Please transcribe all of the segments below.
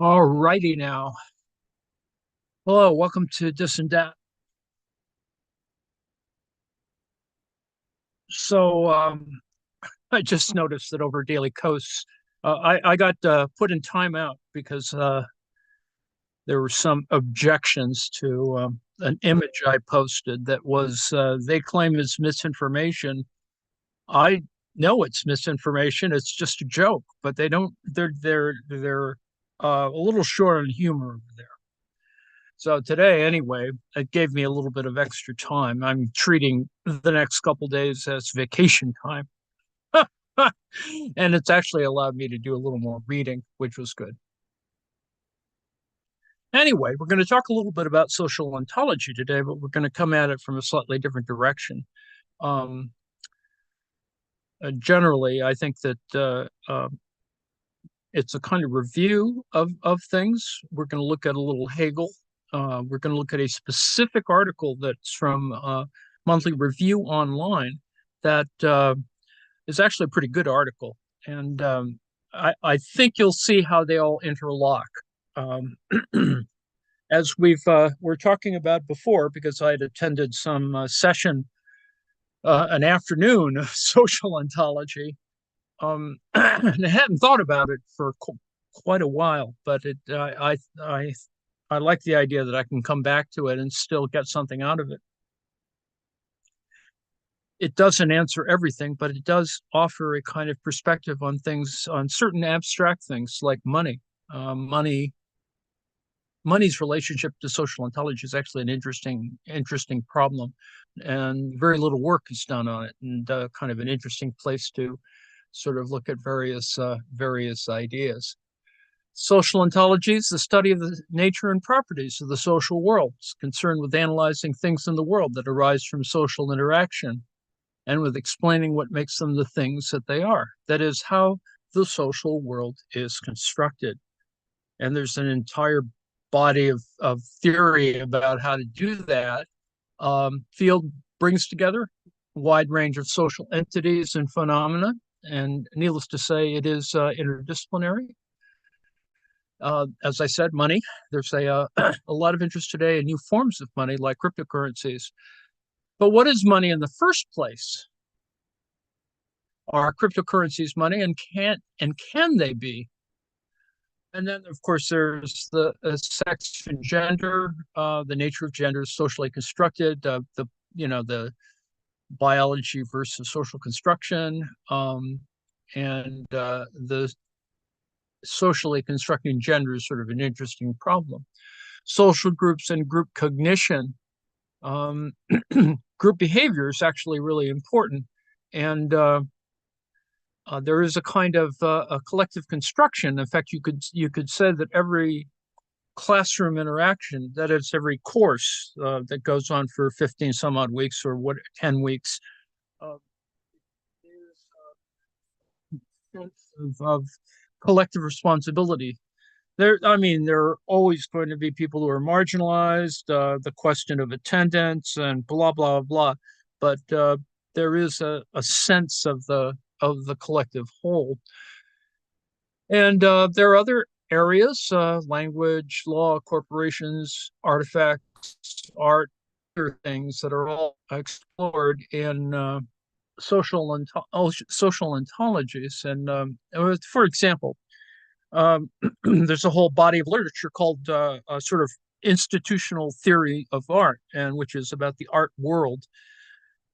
All righty now. Hello, welcome to Dis and Dat. So I just noticed that over Daily Coast, I got put in timeout because there were some objections to an image I posted that was they claim is misinformation. I know it's misinformation. It's just a joke, but they don't. They're a little short on humor over there. So today, anyway, it gave me a little bit of extra time. I'm treating the next couple days as vacation time. And it's actually allowed me to do a little more reading, which was good. Anyway, we're going to talk a little bit about social ontology today, but we're going to come at it from a slightly different direction. Um, Generally, I think that it's a kind of review of things. We're going to look at a little Hegel. We're going to look at a specific article that's from Monthly Review Online that is actually a pretty good article. And I think you'll see how they all interlock. Um, as we're talking about before, because I had attended some session, an afternoon of social ontology, and I hadn't thought about it for quite a while, but I like the idea that I can come back to it and still get something out of it. It doesn't answer everything, but it does offer a kind of perspective on things, on certain abstract things like money. Money's relationship to social ontology is actually an interesting problem, and very little work is done on it, and kind of an interesting place to sort of look at various ideas. Social ontology is the study of the nature and properties of the social world. It's concerned with analyzing things in the world that arise from social interaction and with explaining what makes them the things that they are. That is, how the social world is constructed. And there's an entire body of theory about how to do that. Field brings together a wide range of social entities and phenomena, and needless to say, it is interdisciplinary. As I said, money. There's a lot of interest today in new forms of money like cryptocurrencies. But what is money in the first place? Are cryptocurrencies money, and can they be? And then, of course, there's the sex and gender. The nature of gender is socially constructed. The biology versus social construction, and the socially constructing gender is sort of an interesting problem. Social groups and group cognition. Group behavior is actually really important, and there is a kind of a collective construction. In fact, you could say that every classroom interaction, that is, every course that goes on for 15 some odd weeks or 10 weeks, is a sense of collective responsibility. There are always going to be people who are marginalized, the question of attendance and blah, blah, blah. But there is a sense of the collective whole. And there are other areas, language, law, corporations, artifacts, art, other things that are all explored in social ontologies. And for example, there's a whole body of literature called a sort of institutional theory of art, and which is about the art world.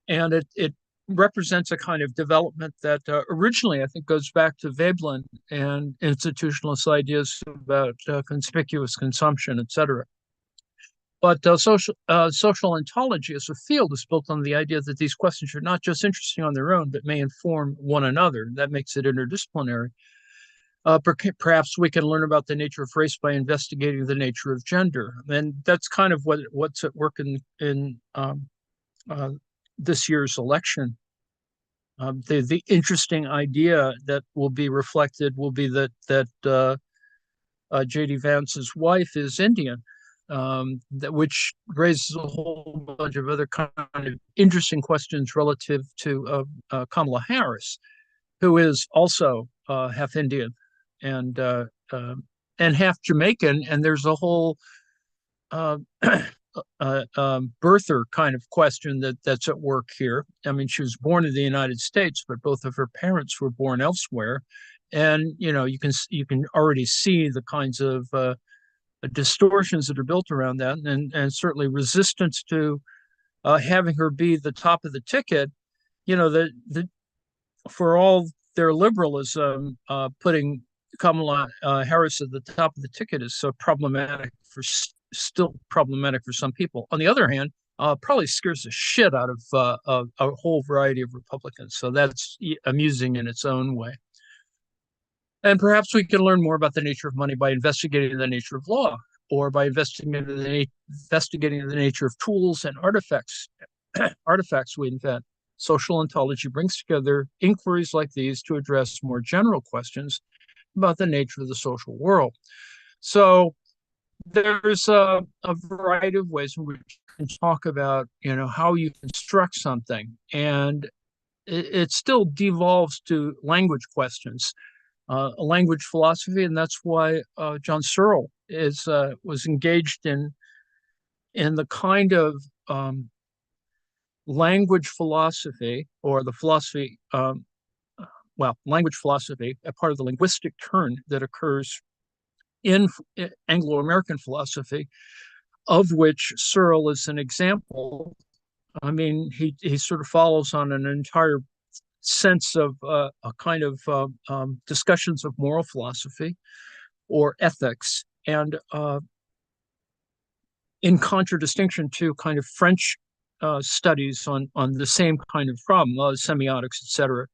And it represents a kind of development that originally I think goes back to Veblen and institutionalist ideas about conspicuous consumption, etc. But social ontology as a field is built on the idea that these questions are not just interesting on their own, but may inform one another. That makes it interdisciplinary. Perhaps we can learn about the nature of race by investigating the nature of gender, and that's kind of what's at work in this year's election. The interesting idea that will be reflected will be that J.D. Vance's wife is Indian, which raises a whole bunch of other kind of interesting questions relative to Kamala Harris, who is also half Indian. and half Jamaican, and there's a whole uh, birther kind of question that's at work here. I mean, she was born in the United States, but both of her parents were born elsewhere, and you can already see the kinds of distortions that are built around that, and certainly resistance to having her be the top of the ticket. The for all their liberalism, putting Kamala Harris at the top of the ticket is so problematic still problematic for some people. On the other hand, probably scares the shit out of a whole variety of Republicans. So that's amusing in its own way. And perhaps we can learn more about the nature of money by investigating the nature of law, or by investigating the nature of tools and artifacts we invent. Social ontology brings together inquiries like these to address more general questions about the nature of the social world. So there's a variety of ways in which you can talk about, how you construct something, and it still devolves to language questions, a language philosophy, and that's why John Searle was engaged in the kind of language philosophy, or the philosophy, language philosophy, a part of the linguistic turn that occurs in Anglo-American philosophy, of which Searle is an example. I mean, he sort of follows on an entire sense of a kind of discussions of moral philosophy or ethics, and in contradistinction to kind of French studies on the same kind of problem, semiotics, etc.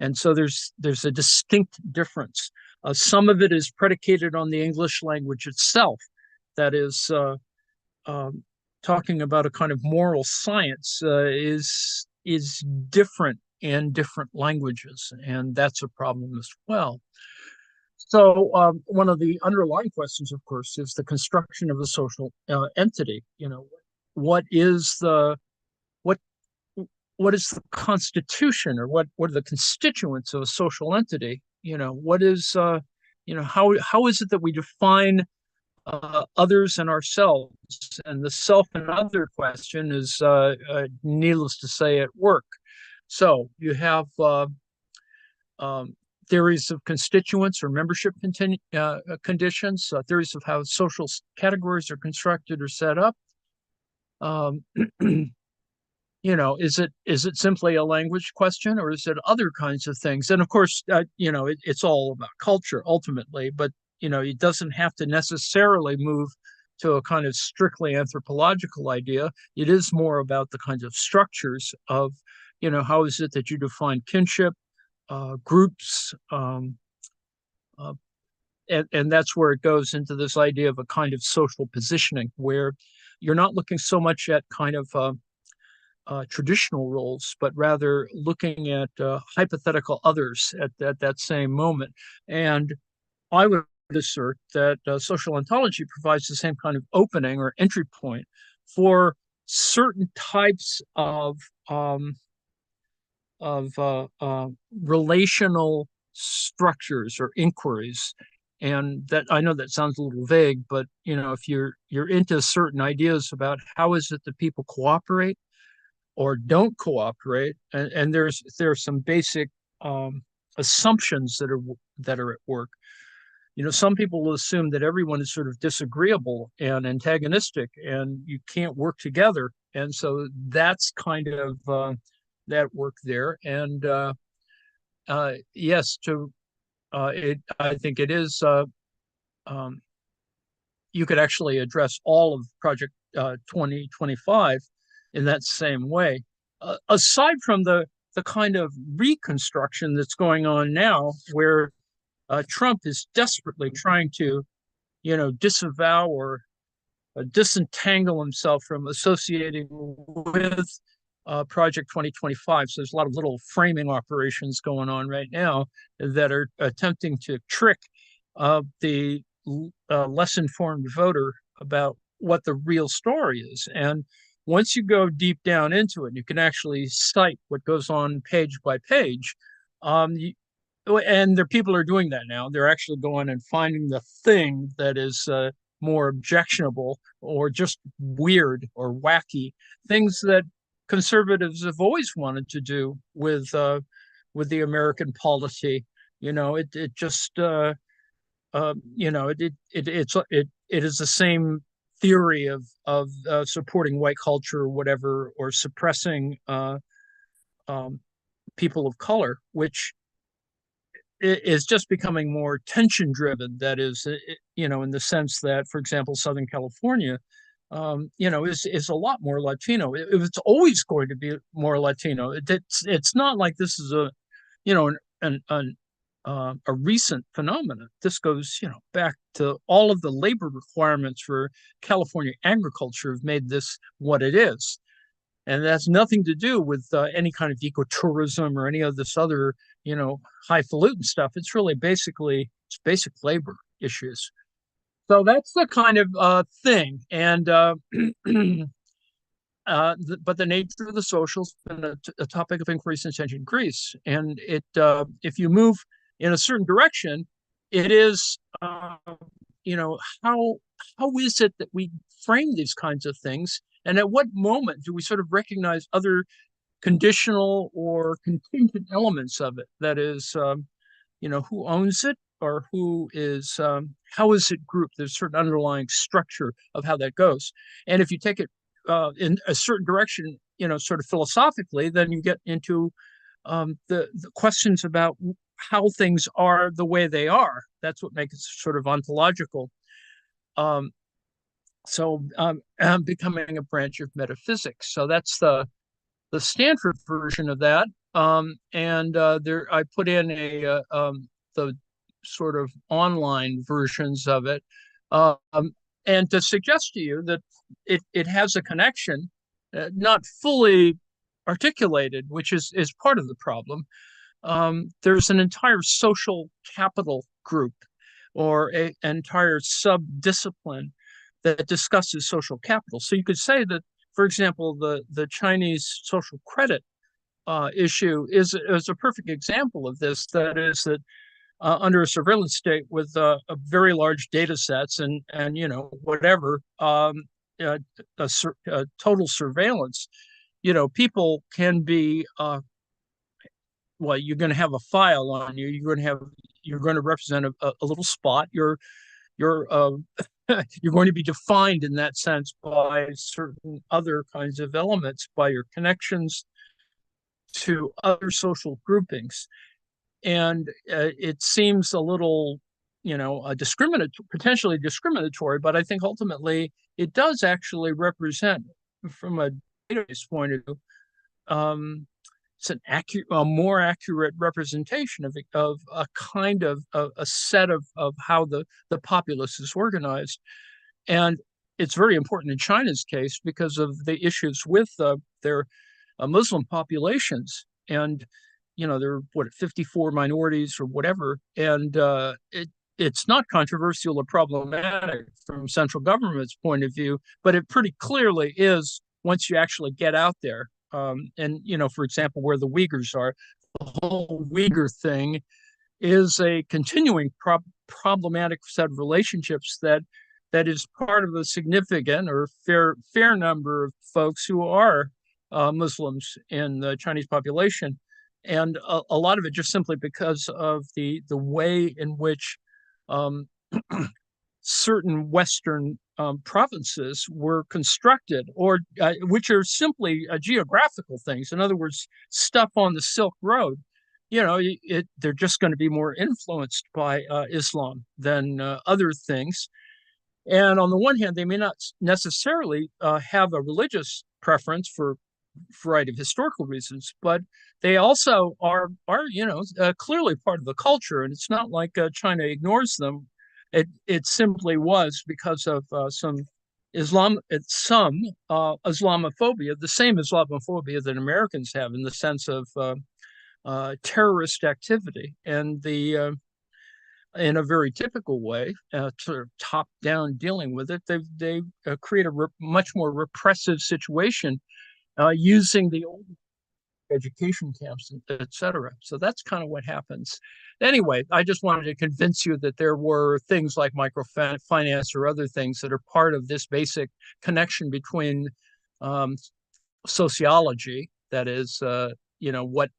And so there's a distinct difference. Some of it is predicated on the English language itself, that is, talking about a kind of moral science is different in different languages, and that's a problem as well. So one of the underlying questions, of course, is the construction of a social entity. What is the constitution, or what are the constituents of a social entity? What is how is it that we define others and ourselves? And the self and other question is, needless to say, at work. So you have theories of constituents or membership conditions, theories of how social categories are constructed or set up. Is it simply a language question, or is it other kinds of things? And of course, it's all about culture ultimately, but it doesn't have to necessarily move to a kind of strictly anthropological idea. It is more about the kinds of structures of, how is it that you define kinship, groups, and that's where it goes into this idea of a kind of social positioning, where you're not looking so much at kind of traditional roles, but rather looking at hypothetical others at that same moment. And I would assert that social ontology provides the same kind of opening or entry point for certain types of relational structures or inquiries. And that, I know that sounds a little vague, but if you're into certain ideas about how is it that people cooperate or don't cooperate, and there are some basic assumptions that are at work. Some people will assume that everyone is sort of disagreeable and antagonistic, and you can't work together. And so that's kind of that work there. And yes, I think it is. You could actually address all of Project 2025 in that same way. Aside from the kind of reconstruction that's going on now, where Trump is desperately trying to, disavow or disentangle himself from associating with Project 2025. So there's a lot of little framing operations going on right now that are attempting to trick the less informed voter about what the real story is. And once you go deep down into it, you can actually cite what goes on page by page. and there people are doing that now. They're actually going and finding the thing that is more objectionable or just weird or wacky, things that conservatives have always wanted to do with the American polity. It just it is the same theory of supporting white culture or whatever, or suppressing um, people of color, which is just becoming more tension driven. That is, in the sense that, for example, Southern California, is a lot more Latino. It's always going to be more Latino. It's not like this is a recent phenomenon. This goes, back to all of the labor requirements for California agriculture have made this what it is. And that's nothing to do with any kind of ecotourism or any of this other, highfalutin stuff. It's really it's basic labor issues. So that's the kind of thing. And but the nature of the social has been a topic of inquiry since ancient Greece. And if you move in a certain direction, it is, you know, how how is it that we frame these kinds of things, and at what moment do we sort of recognize other conditional or contingent elements of it? That is, who owns it, or who is, how is it grouped? There's a certain underlying structure of how that goes. And if you take it in a certain direction, sort of philosophically, then you get into the questions about how things are the way they are. That's what makes it sort of ontological. Um, I'm becoming a branch of metaphysics. So that's the Stanford version of that. And there, I put in the sort of online versions of it, um, and to suggest to you that it has a connection, not fully articulated, which is part of the problem. There's an entire social capital group, or an entire sub-discipline that discusses social capital. So you could say that, for example, the Chinese social credit issue is a perfect example of this. That is that under a surveillance state with a very large data sets and whatever, a total surveillance, people can be well, you're going to have a file on you. You're going to represent a little spot. You're you're going to be defined in that sense by certain other kinds of elements, by your connections to other social groupings. And it seems a little, potentially discriminatory, but I think ultimately it does actually represent, from a database point of view, um, it's a more accurate representation of a kind of a set of how the populace is organized. And it's very important in China's case because of the issues with their Muslim populations. And, there are, 54 minorities or whatever. And it's not controversial or problematic from central government's point of view, but it pretty clearly is once you actually get out there. And, for example, where the Uyghurs are, the whole Uyghur thing is a continuing problematic set of relationships that is part of a significant or fair number of folks who are Muslims in the Chinese population, and a lot of it just simply because of the way in which um, certain Western provinces were constructed, or which are simply geographical things. In other words, stuff on the Silk Road. They're just going to be more influenced by Islam than other things. And on the one hand, they may not necessarily have a religious preference for a variety of historical reasons, but they also are clearly part of the culture. And it's not like China ignores them. It simply was because of some Islamophobia, the same Islamophobia that Americans have, in the sense of terrorist activity, and the in a very typical way, sort of top down dealing with it. They create a much more repressive situation using the old education camps, et cetera. So that's kind of what happens. Anyway, I just wanted to convince you that there were things like microfinance or other things that are part of this basic connection between sociology, that is, what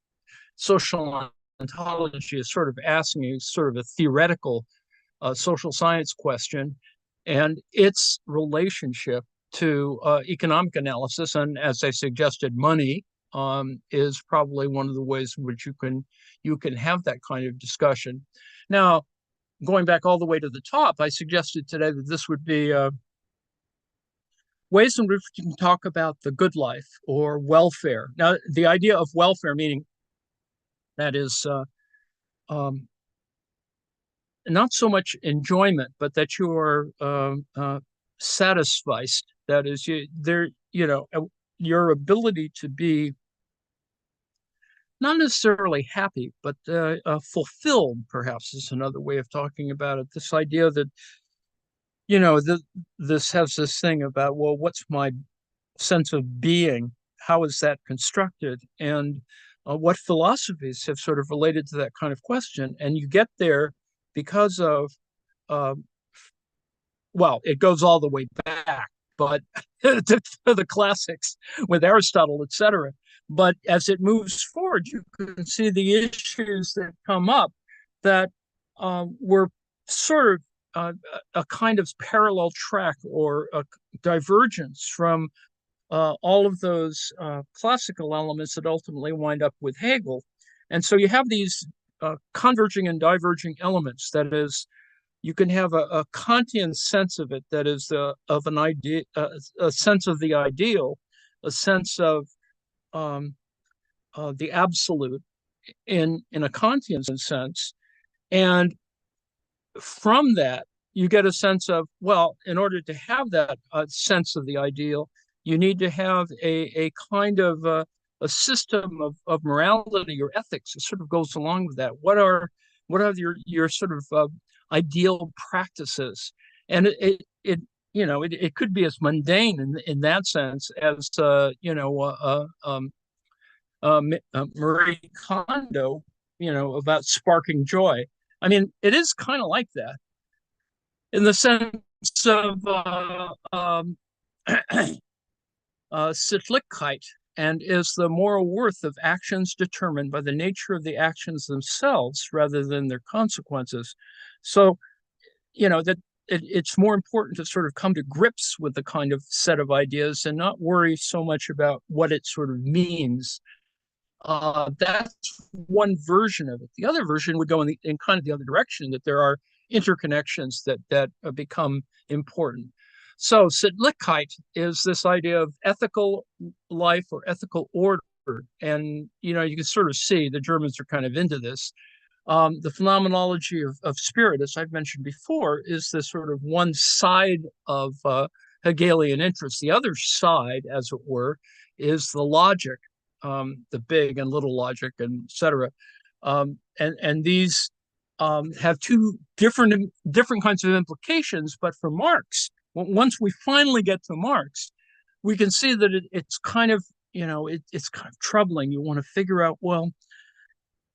social ontology is sort of asking, is sort of a theoretical social science question, and its relationship to economic analysis. And as I suggested, money is probably one of the ways in which you can have that kind of discussion. Now, going back all the way to the top, I suggested today that this would be ways in which we can talk about the good life or welfare. Now, the idea of welfare, meaning that is not so much enjoyment, but that you are satisfied. That is, your ability to be not necessarily happy, but fulfilled, perhaps, is another way of talking about it. This idea that, this has this thing about, well, what's my sense of being? How is that constructed? And what philosophies have sort of related to that kind of question? And you get there because of, well, it goes all the way back, but to the classics with Aristotle, et cetera. But as it moves forward, you can see the issues that come up that were sort of a kind of parallel track or a divergence from all of those classical elements that ultimately wind up with Hegel. And so you have these converging and diverging elements. That is, you can have a Kantian sense of it, that is of an idea, a sense of the ideal, a sense of the absolute in a Kantian sense. And from that, you get a sense of, well, in order to have that sense of the ideal, you need to have a kind of a system of morality or ethics that sort of goes along with that. What are your sort of ideal practices? And it could be as mundane in that sense as Marie Kondo, about sparking joy. I mean, it is kind of like that in the sense of Sittlichkeit, and is the moral worth of actions determined by the nature of the actions themselves rather than their consequences. So, that it's more important to sort of come to grips with the kind of set of ideas and not worry so much about what it sort of means. That's one version of it. The other version would go in kind of the other direction, that there are interconnections that become important. So Sittlichkeit is this idea of ethical life or ethical order. And, you can sort of see the Germans are kind of into this. The phenomenology of spirit, as I've mentioned before, is this sort of one side of Hegelian interest. The other side, as it were, is the logic, the big and little logic, and et cetera. And these have two different kinds of implications. But for Marx, once we finally get to Marx, we can see that it's kind of, it's kind of troubling. You want to figure out, well,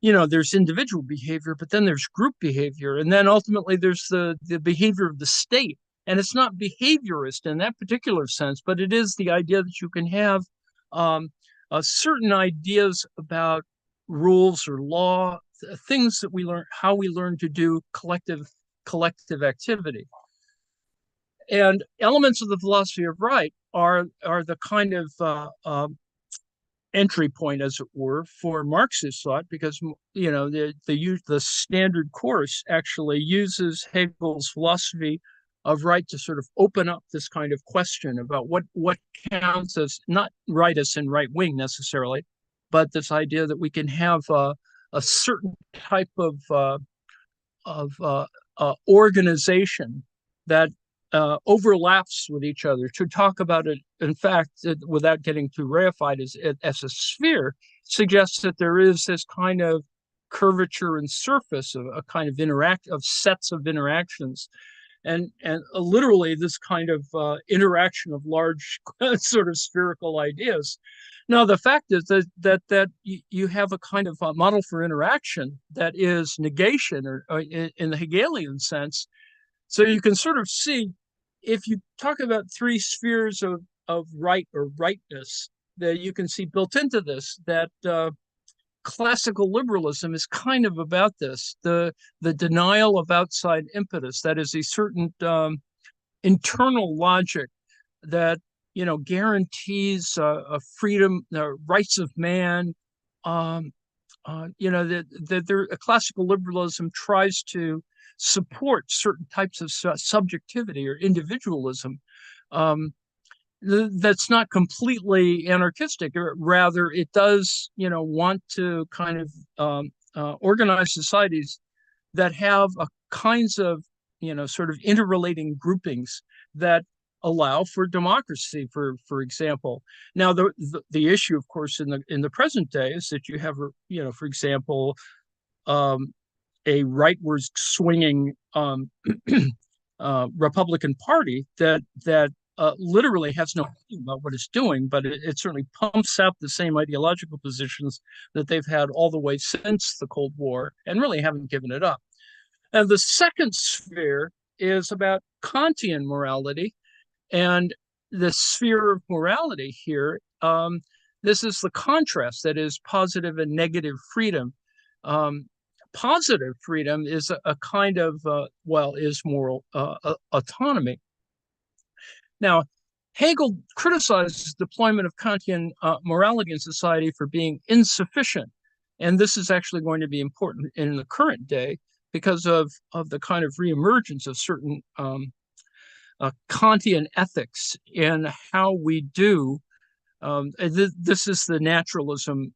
there's individual behavior, but then there's group behavior. And then ultimately there's the behavior of the state. And it's not behaviorist in that particular sense, but it is the idea that you can have certain ideas about rules or law, things that we learn, how we learn to do collective activity. And elements of the philosophy of right are the kind of entry point, as it were, for Marxist thought, because the standard course actually uses Hegel's philosophy of right to sort of open up this kind of question about what counts as not right as in right wing necessarily, but this idea that we can have a certain type of organization that overlaps with each other. To talk about it, in fact, without getting too reified, as a sphere, suggests that there is this kind of curvature and surface of a kind of sets of interactions, and literally this kind of interaction of large sort of spherical ideas. No, the fact is that you have a kind of a model for interaction that is negation, or in the Hegelian sense. So you can sort of see, if you talk about three spheres of right or rightness, that you can see built into this that classical liberalism is kind of about this, the denial of outside impetus. That is a certain internal logic that guarantees a freedom, the rights of man. Um, classical liberalism tries to support certain types of subjectivity or individualism. Um, that's not completely anarchistic. Or rather, it does, want to kind of organize societies that have a kinds of, sort of interrelating groupings that allow for democracy, for example. Now, the issue, of course, in the present day is that you have, for example, um, a rightward swinging Republican Party that literally has no idea about what it's doing, but it certainly pumps out the same ideological positions that they've had all the way since the Cold War and really haven't given it up. And the second sphere is about Kantian morality. And the sphere of morality here, this is the contrast, that is positive and negative freedom. Positive freedom is a kind of, is moral autonomy. Now, Hegel criticizes deployment of Kantian morality in society for being insufficient. And this is actually going to be important in the current day because of the kind of reemergence of certain Kantian ethics in how we do. This is the naturalism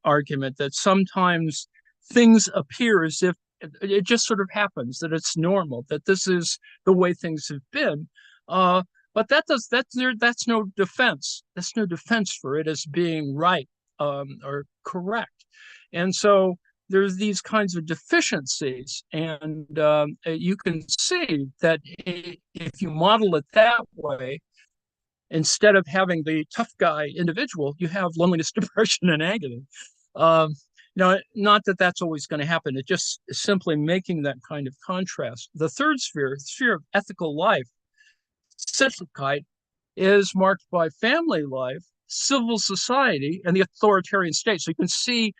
argument, that sometimes things appear as if it just sort of happens, that it's normal, that this is the way things have been. But that's no defense. That's no defense for it as being right or correct. And so there's these kinds of deficiencies, and you can see that if you model it that way, instead of having the tough guy individual, you have loneliness, depression, and agony. Not that that's always going to happen. It just is simply making that kind of contrast. The third sphere, the sphere of ethical life, Sittlichkeit, is marked by family life, civil society, and the authoritarian state. So you can see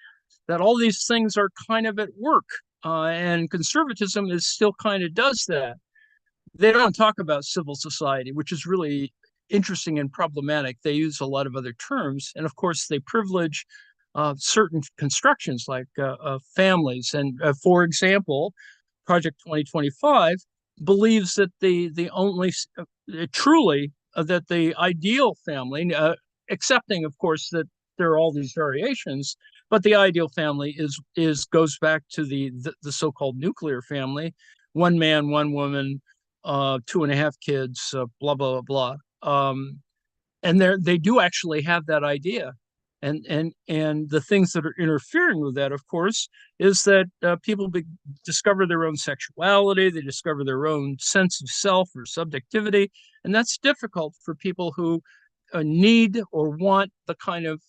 that all these things are kind of at work, and conservatism is still kind of does that. They don't talk about civil society, which is really interesting and problematic. They use a lot of other terms, and of course they privilege certain constructions like families. And for example, Project 2025 believes that the only truly that the ideal family, accepting of course that there are all these variations, but the ideal family is goes back to the so-called nuclear family: one man, one woman, 2.5 kids, blah blah blah. And they do actually have that idea, and the things that are interfering with that, of course, is that people discover their own sexuality, they discover their own sense of self or subjectivity, and that's difficult for people who need or want the kind of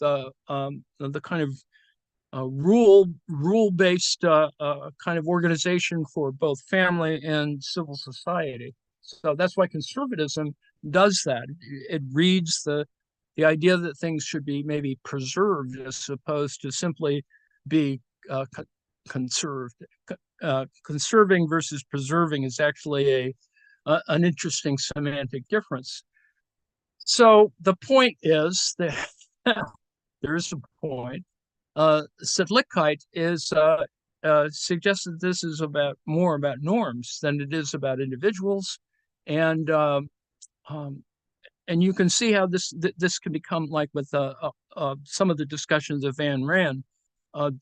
rule based kind of organization for both family and civil society. So that's why conservatism does that. It reads the idea that things should be maybe preserved as opposed to simply be conserved. Conserving versus preserving is actually an interesting semantic difference. So the point is that there is a point. Sittlichkeit is suggests that this is more about norms than it is about individuals, and you can see how this can become like with some of the discussions of Ayn Rand,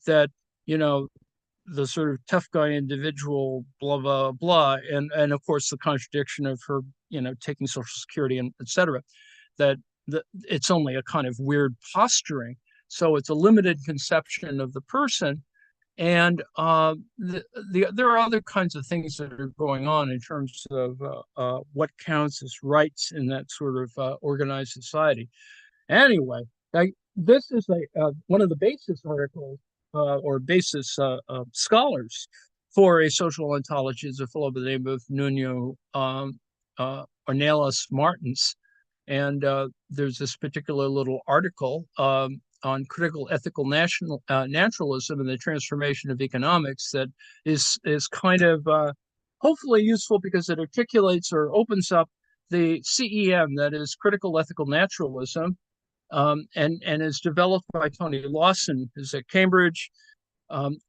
that the sort of tough guy individual, blah blah blah, and of course the contradiction of her taking Social Security and etc. That it's only a kind of weird posturing. So it's a limited conception of the person. And there are other kinds of things that are going on in terms of what counts as rights in that sort of organized society. Anyway, this is one of the basis articles or basis scholars for a social ontology is a fellow by the name of Nuno Ornelas Martins. And there's this particular little article on critical ethical naturalism and the transformation of economics that is kind of hopefully useful because it articulates or opens up the CEN, that is critical ethical naturalism, and is developed by Tony Lawson, who's at Cambridge, and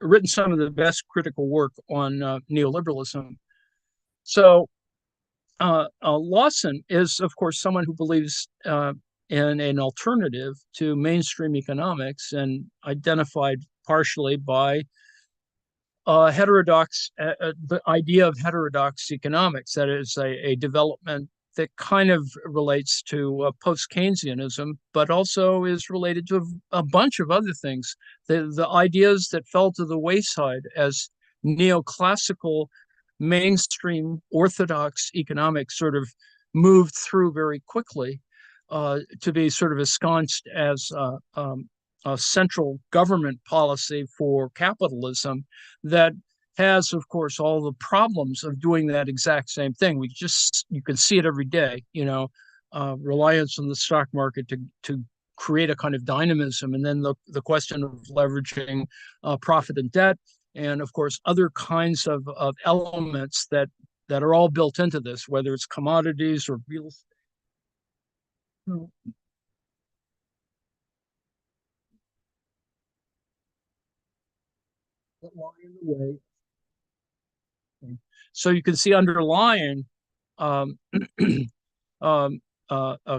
written some of the best critical work on neoliberalism. So Lawson is, of course, someone who believes in an alternative to mainstream economics and identified partially by the idea of heterodox economics, that is a development that kind of relates to post-Keynesianism, but also is related to a bunch of other things. The ideas that fell to the wayside as neoclassical mainstream orthodox economics sort of moved through very quickly to be sort of ensconced as a central government policy for capitalism that has, of course, all the problems of doing that exact same thing. You can see it every day, reliance on the stock market to create a kind of dynamism, and then the question of leveraging profit and debt, and of course other kinds of elements that are all built into this, whether it's commodities or real estate. That lie in the way. So you can see underlying um, a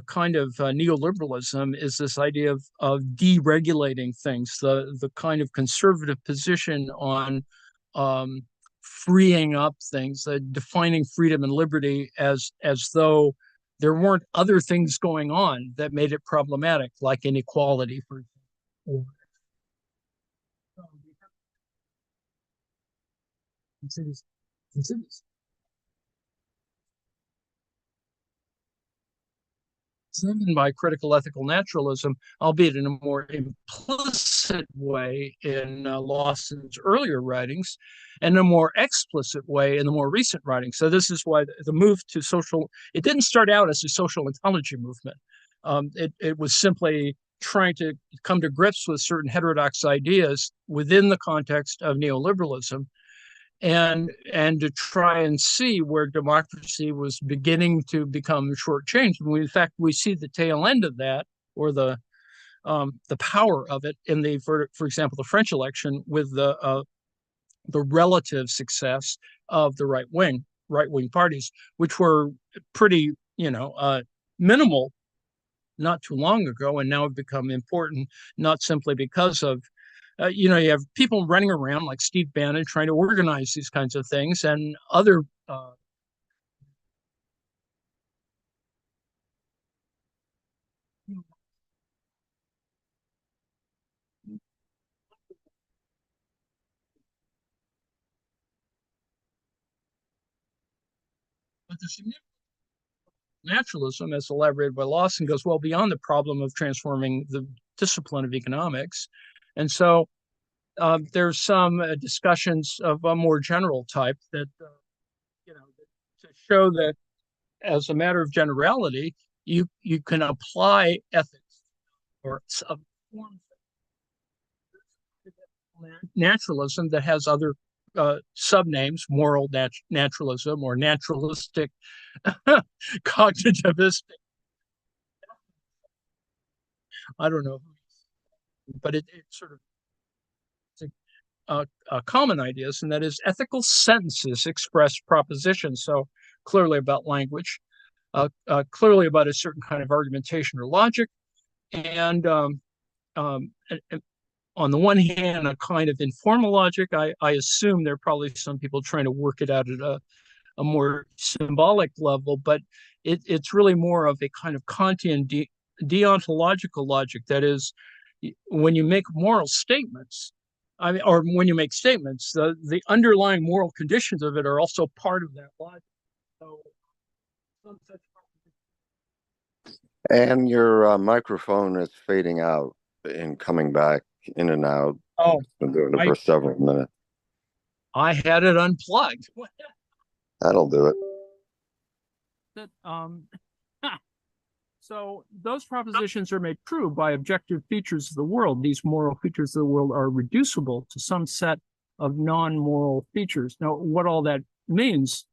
kind of neoliberalism is this idea of deregulating things, the kind of conservative position on freeing up things, defining freedom and liberty as though there weren't other things going on that made it problematic, like inequality, for example. Considers, considers driven by critical ethical naturalism, albeit in a more implicit way in Lawson's earlier writings, and a more explicit way in the more recent writings. So this is why the move to it didn't start out as a social ontology movement. It was simply trying to come to grips with certain heterodox ideas within the context of neoliberalism, and to try and see where democracy was beginning to become shortchanged. In fact, we see the tail end of that, or the power of it in for example, the French election, with the relative success of the right wing parties, which were pretty minimal not too long ago, and now have become important, not simply because of you have people running around like Steve Bannon trying to organize these kinds of things, and other but the significant naturalism, as elaborated by Lawson, goes well beyond the problem of transforming the discipline of economics. And so there's some discussions of a more general type that, to show that as a matter of generality, you can apply ethics or a form of naturalism that has other subnames, moral naturalism or naturalistic cognitivistic. I don't know, but it sort of common ideas, and that is ethical sentences express propositions. So clearly about language, clearly about a certain kind of argumentation or logic, and on the one hand, a kind of informal logic. I assume there are probably some people trying to work it out at a more symbolic level, but it's really more of a kind of Kantian deontological logic. That is, when you make moral statements, or when you make statements, the underlying moral conditions of it are also part of that logic. So some such And your microphone is fading out and coming back in and out. Oh, It's been doing it I for several minutes. I had it unplugged. That'll do it. That So those propositions are made true by objective features of the world. These moral features of the world are reducible to some set of non-moral features. Now, what all that means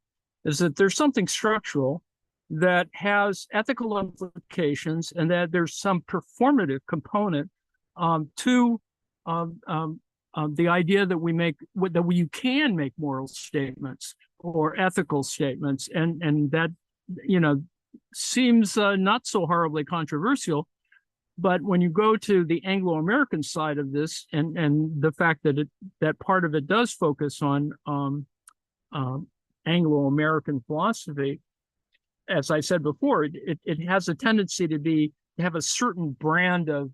is that there's something structural that has ethical implications, and that there's some performative component to the idea that you can make moral statements or ethical statements, and that you know seems not so horribly controversial. But when you go to the Anglo-American side of this, and the fact that that part of it does focus on Anglo-American philosophy, as I said before, it has a tendency to have a certain brand of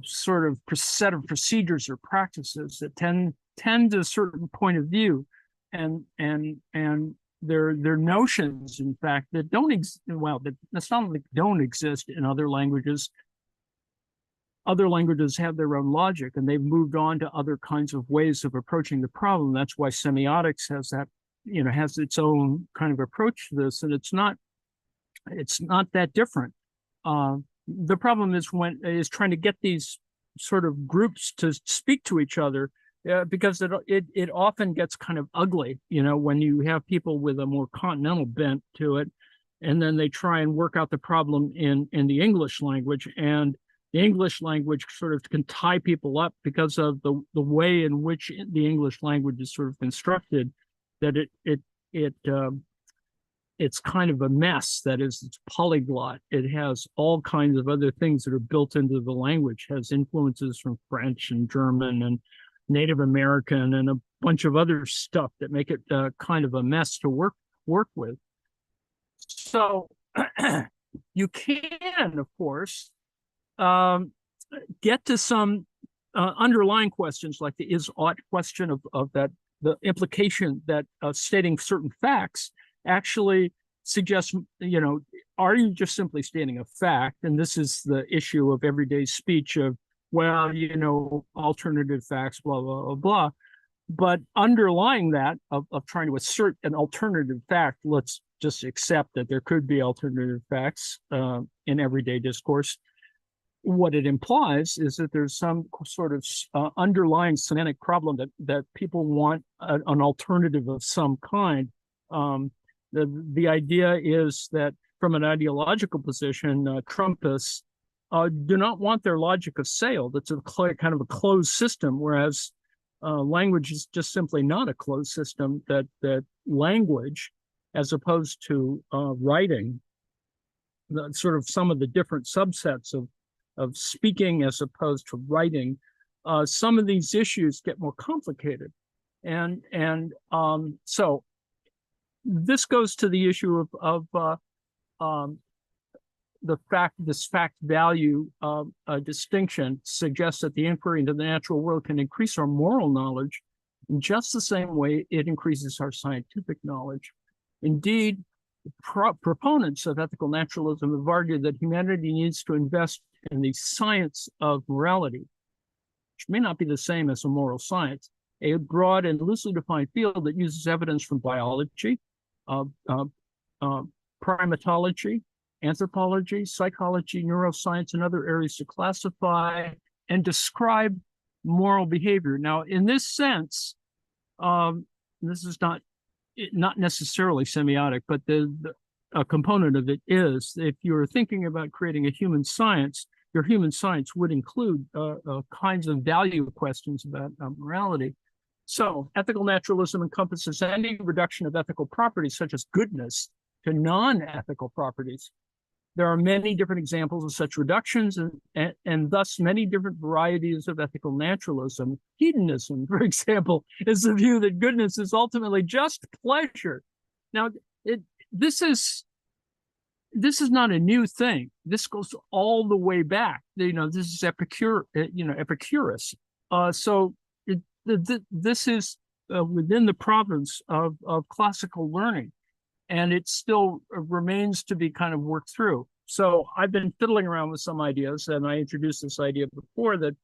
sort of set of procedures or practices that tend to a certain point of view, and they're notions, in fact, that don't that's not like don't exist in other languages. Other languages have their own logic, and they've moved on to other kinds of ways of approaching the problem. That's why semiotics has its own kind of approach to this, and it's not that different. The problem is trying to get these sort of groups to speak to each other, because it often gets kind of ugly, when you have people with a more continental bent to it, and then they try and work out the problem in the English language, and the English language sort of can tie people up because of the way in which the English language is sort of constructed, that it's kind of a mess. That is, it's polyglot. It has all kinds of other things that are built into the language. It has influences from French and German and Native American and a bunch of other stuff that make it kind of a mess to work with. So you can, of course, get to some underlying questions like the is-ought question of that, the implication that stating certain facts actually suggests, are you just simply stating a fact? And this is the issue of everyday speech of, well, alternative facts, blah, blah, blah, blah. But underlying that of trying to assert an alternative fact, let's just accept that there could be alternative facts in everyday discourse. What it implies is that there's some sort of underlying semantic problem that people want an alternative of some kind. The idea is that from an ideological position, Trumpists do not want their logic assailed. It's kind of a closed system, whereas language is just simply not a closed system. That language, as opposed to writing, sort of some of the different subsets of speaking as opposed to writing, some of these issues get more complicated, and so this goes to the issue of this fact value distinction suggests that the inquiry into the natural world can increase our moral knowledge in just the same way it increases our scientific knowledge. Indeed, proponents of ethical naturalism have argued that humanity needs to invest in the science of morality, which may not be the same as a moral science, a broad and loosely defined field that uses evidence from biology, primatology, anthropology, psychology, neuroscience, and other areas to classify and describe moral behavior. Now, in this sense, this is not necessarily semiotic, but a component of it is, if you're thinking about creating a human science, your human science would include kinds of value questions about morality. So ethical naturalism encompasses any reduction of ethical properties, such as goodness, to non-ethical properties. There are many different examples of such reductions, and thus many different varieties of ethical naturalism. Hedonism, for example, is the view that goodness is ultimately just pleasure. Now, this is not a new thing. This goes all the way back. This is Epicurus. So this is within the province of classical learning, and it still remains to be kind of worked through. So I've been fiddling around with some ideas, and I introduced this idea before that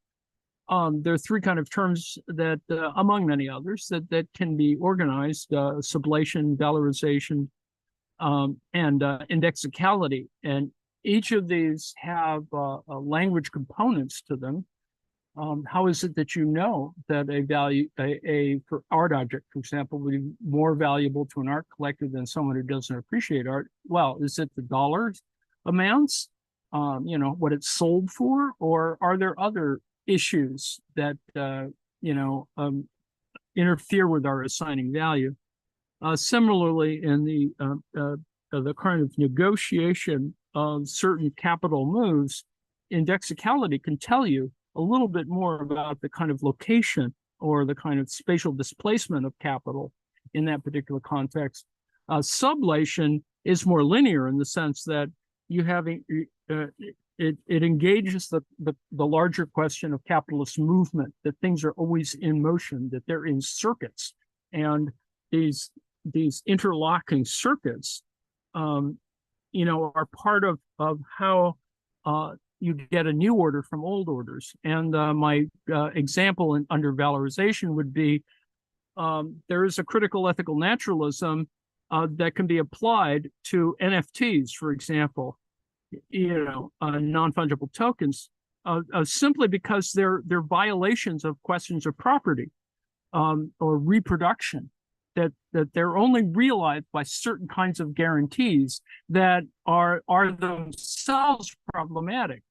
there are three kind of terms that, among many others, that can be organized: sublation, valorization, and indexicality. And each of these have language components to them. How is it that you know that a value, for art object, for example, would be more valuable to an art collector than someone who doesn't appreciate art? Well, is it the dollar amounts, what it's sold for, or are there other issues that, interfere with our assigning value? Similarly, in the kind of negotiation of certain capital moves, indexicality can tell you a little bit more about the kind of location or the kind of spatial displacement of capital in that particular context. Sublation is more linear in the sense that you have it engages the larger question of capitalist movement, that things are always in motion, that they're in circuits, and these interlocking circuits, are part of how you get a new order from old orders. And my example under valorization would be, there is a critical ethical naturalism that can be applied to NFTs, for example, non-fungible tokens, simply because they're violations of questions of property or reproduction, that they're only realized by certain kinds of guarantees that are themselves problematic,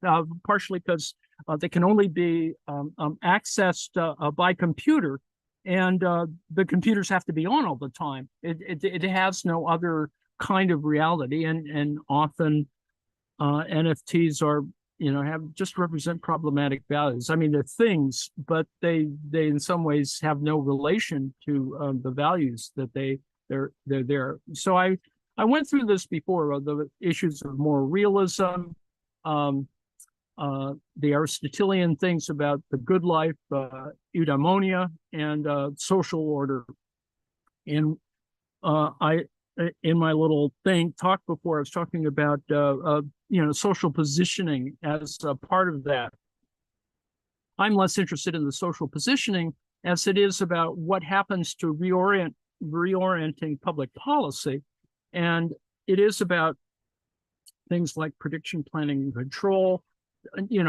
partially because they can only be accessed by computer, and the computers have to be on all the time. It has no other kind of reality, and often NFTs are, just represent problematic values. I mean, they're things, but they in some ways have no relation to the values that they're there. So I went through this before, the issues of moral realism, the Aristotelian things about the good life, eudaimonia, and social order. And in my little talk before, I was talking about social positioning as a part of that. I'm less interested in the social positioning as it is about what happens to reorienting public policy, and it is about things like prediction, planning, and control.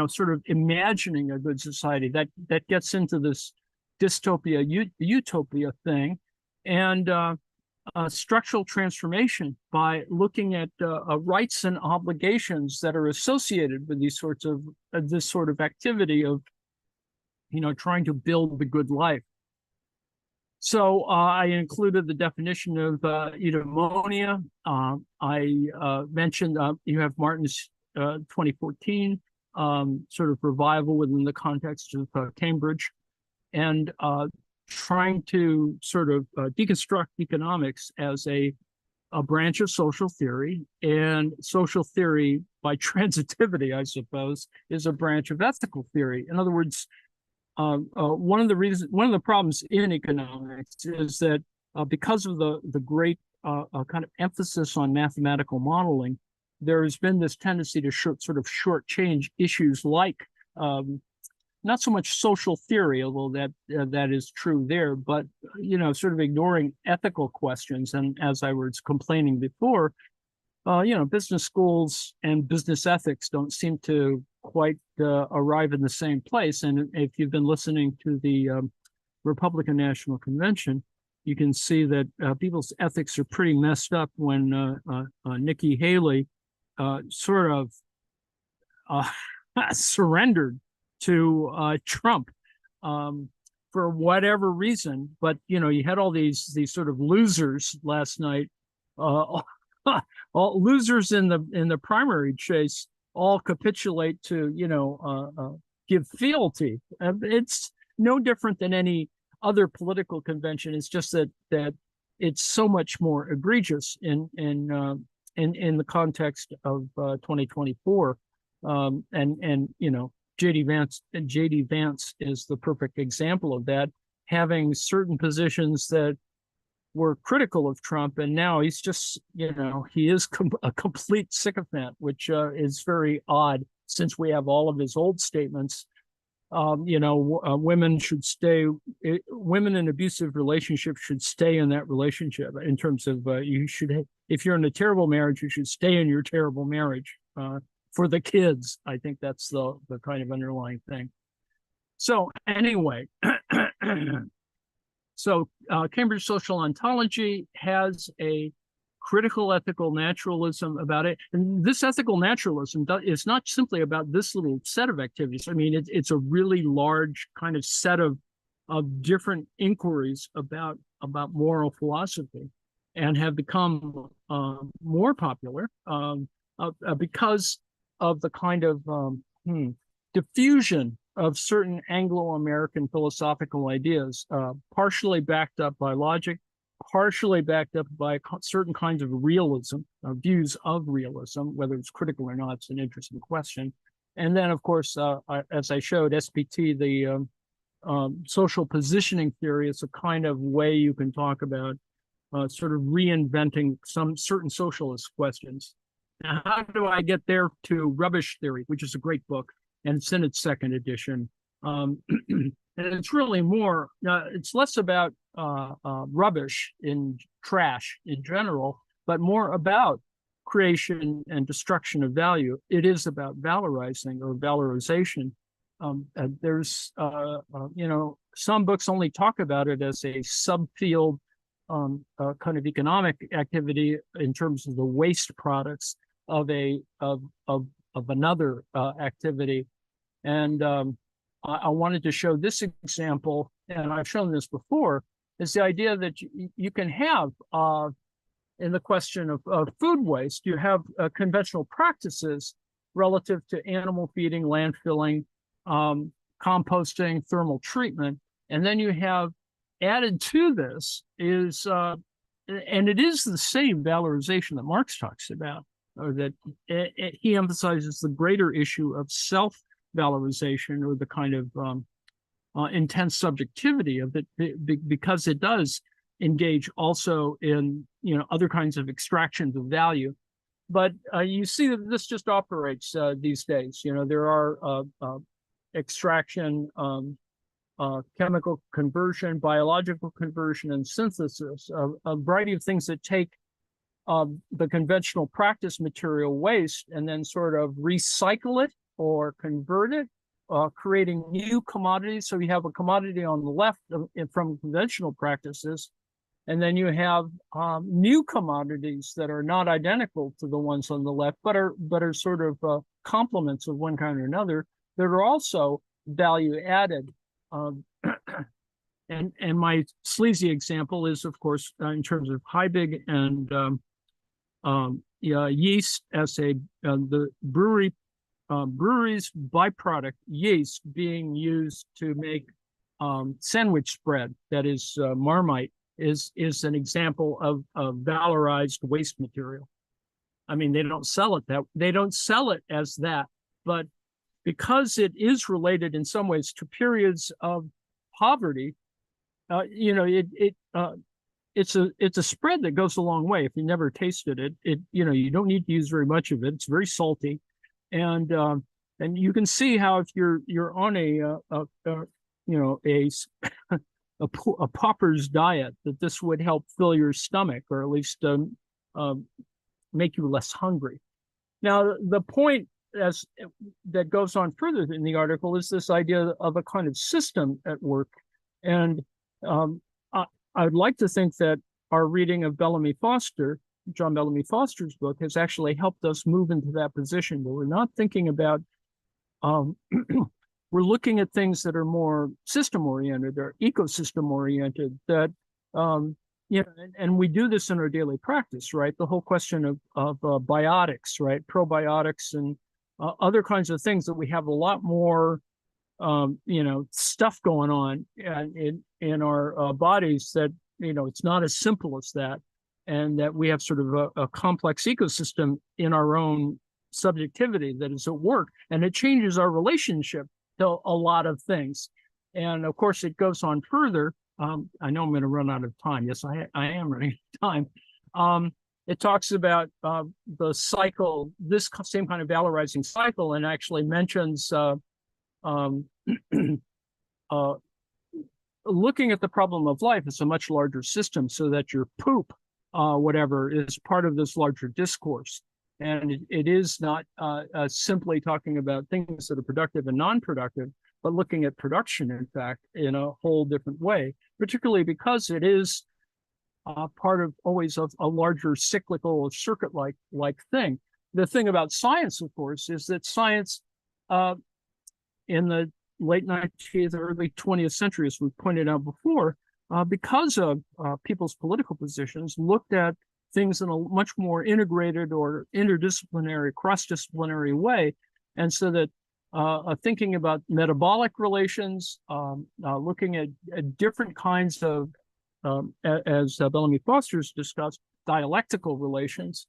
Sort of imagining a good society that gets into this dystopia utopia thing, and structural transformation by looking at rights and obligations that are associated with this sort of activity of trying to build the good life. So I included the definition of eudaimonia. I mentioned you have Martin's 2014 sort of revival within the context of Cambridge, and trying to sort of deconstruct economics as a branch of social theory, and social theory by transitivity, I suppose, is a branch of ethical theory. In other words, one of the problems in economics is that because of the great kind of emphasis on mathematical modeling, there has been this tendency to shortchange issues like not so much social theory, although that is true there, but sort of ignoring ethical questions. And as I was complaining before, business schools and business ethics don't seem to quite arrive in the same place. And if you've been listening to the Republican National Convention, you can see that people's ethics are pretty messed up when Nikki Haley sort of surrendered to Trump for whatever reason. But you had all these sort of losers last night, all losers in the primary chase, all capitulate to give fealty. It's no different than any other political convention. It's just that it's so much more egregious in the context of 2024, and JD Vance is the perfect example of that, having certain positions that were critical of Trump, and now he's just, he is a complete sycophant, which is very odd since we have all of his old statements. Women should stay. Women in abusive relationships should stay in that relationship. In terms of if you're in a terrible marriage, you should stay in your terrible marriage for the kids. I think that's the kind of underlying thing. So anyway, Cambridge Social Ontology has a critical ethical naturalism about it. And this ethical naturalism is not simply about this little set of activities. I mean, it's a really large kind of set of different inquiries about moral philosophy, and have become more popular because of the kind of diffusion of certain Anglo-American philosophical ideas, partially backed up by logic, partially backed up by certain kinds of realism, views of realism. Whether it's critical or not, it's an interesting question. And then, of course, as I showed, SPT, the social positioning theory, is a kind of way you can talk about sort of reinventing some certain socialist questions. Now, how do I get there to Rubbish Theory, which is a great book, and it's in its second edition. And it's really more, it's less about rubbish in trash in general, but more about creation and destruction of value. It is about valorizing or valorization. There's, some books only talk about it as a subfield kind of economic activity in terms of the waste products of another activity. And I wanted to show this example, and I've shown this before, is the idea that you can have, in the question of food waste, you have conventional practices relative to animal feeding, landfilling, composting, thermal treatment. And then you have added to this is, and it is the same valorization that Marx talks about, or that he emphasizes the greater issue of self-valorization, or the kind of intense subjectivity of it, because it does engage also in other kinds of extractions of value. But you see that this just operates these days. There are extraction, chemical conversion, biological conversion, and synthesis, a variety of things that take the conventional practice material waste and then sort of recycle it or convert it, creating new commodities. So you have a commodity on the left from conventional practices, and then you have new commodities that are not identical to the ones on the left, but are sort of complements of one kind or another, that are also value added. And my sleazy example is, of course, in terms of Heibbig and yeast as the brewery's byproduct, yeast, being used to make sandwich spread, that is Marmite, is an example of valorized waste material. I mean, they don't sell it as that, but because it is related in some ways to periods of poverty, it's a spread that goes a long way. If you never tasted it, you don't need to use very much of it. It's very salty, and you can see how if you're on a pauper's diet, that this would help fill your stomach, or at least make you less hungry. Now, the point that goes on further in the article is this idea of a kind of system at work. And I'd like to think that our reading of John Bellamy Foster's book, has actually helped us move into that position where we're not thinking about, we're looking at things that are more system-oriented or ecosystem-oriented, that, and we do this in our daily practice, right? The whole question of biotics, right? Probiotics and other kinds of things, that we have a lot more stuff going on in our bodies, that it's not as simple as that, and that we have sort of a complex ecosystem in our own subjectivity that is at work, and it changes our relationship to a lot of things. And of course, it goes on further I know I'm going to run out of time. Yes, I am running out of time. It talks about the cycle, this same kind of valorizing cycle, and actually mentions um, looking at the problem of life as a much larger system, so that your poop, whatever, is part of this larger discourse. And it is not simply talking about things that are productive and non-productive, but looking at production, in fact, in a whole different way, particularly because it is part of always of a larger cyclical circuit-like thing. The thing about science, of course, is that science in the late 19th, early 20th century, as we pointed out before, because of people's political positions, looked at things in a much more integrated or interdisciplinary, cross-disciplinary way. And so that thinking about metabolic relations, looking at different kinds of, as Bellamy Foster's discussed, dialectical relations.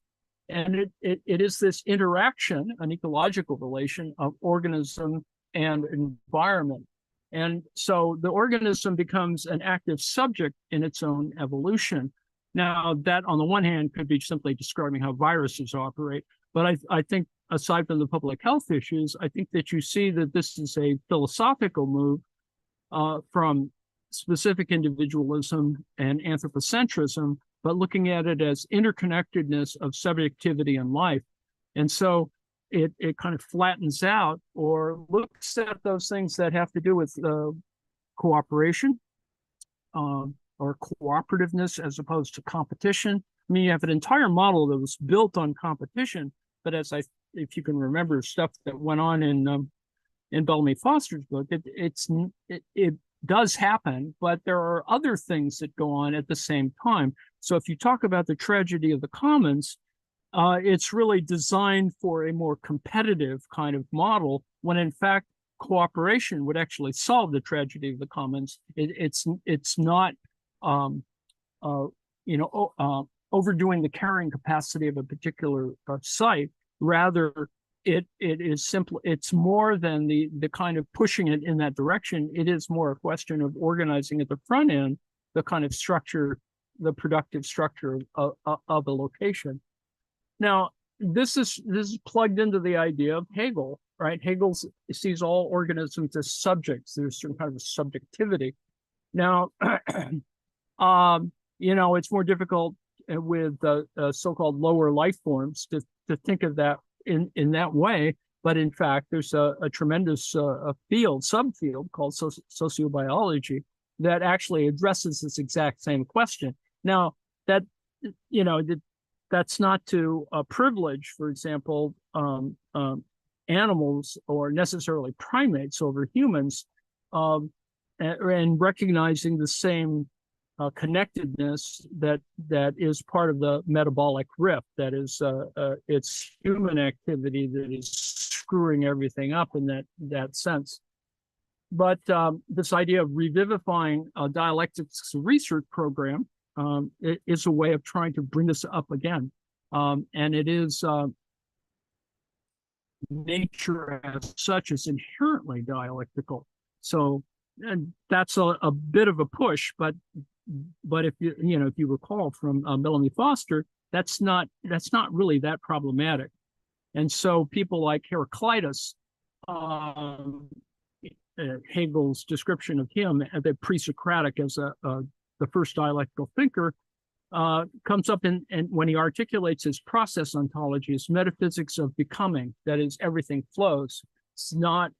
And it is this interaction, an ecological relation of organism and environment. And so the organism becomes an active subject in its own evolution. Now, that on the one hand could be simply describing how viruses operate, but I think aside from the public health issues, I think that you see that this is a philosophical move from specific individualism and anthropocentrism, but looking at it as interconnectedness of subjectivity and life. And so it kind of flattens out or looks at those things that have to do with cooperation or cooperativeness as opposed to competition. I mean, you have an entire model that was built on competition, but if you can remember stuff that went on in Bellamy Foster's book, it does happen, but there are other things that go on at the same time. So if you talk about the tragedy of the commons, it's really designed for a more competitive kind of model, when in fact cooperation would actually solve the tragedy of the commons. It's not overdoing the carrying capacity of a particular site. Rather, it is simply, it's more than the kind of pushing it in that direction. It is more a question of organizing at the front end the kind of structure, the productive structure of a location. Now, this is plugged into the idea of Hegel, right? Hegel sees all organisms as subjects. There's some kind of a subjectivity. Now, it's more difficult with so-called lower life forms to think of that in that way. But in fact, there's a tremendous subfield called sociobiology that actually addresses this exact same question. Now, that's not to privilege, for example, animals or necessarily primates over humans, and recognizing the same connectedness that is part of the metabolic rift. That is, it's human activity that is screwing everything up in that sense. But this idea of revivifying a dialectics research program it is a way of trying to bring this up again. And it is nature as such is inherently dialectical. So, and that's a bit of a push, but if you recall from Bellamy Foster, that's not really that problematic. And so people like Heraclitus, Hegel's description of him as a pre-Socratic, as the first dialectical thinker, comes up and when he articulates his process ontology, his metaphysics of becoming, that is, everything flows. It's not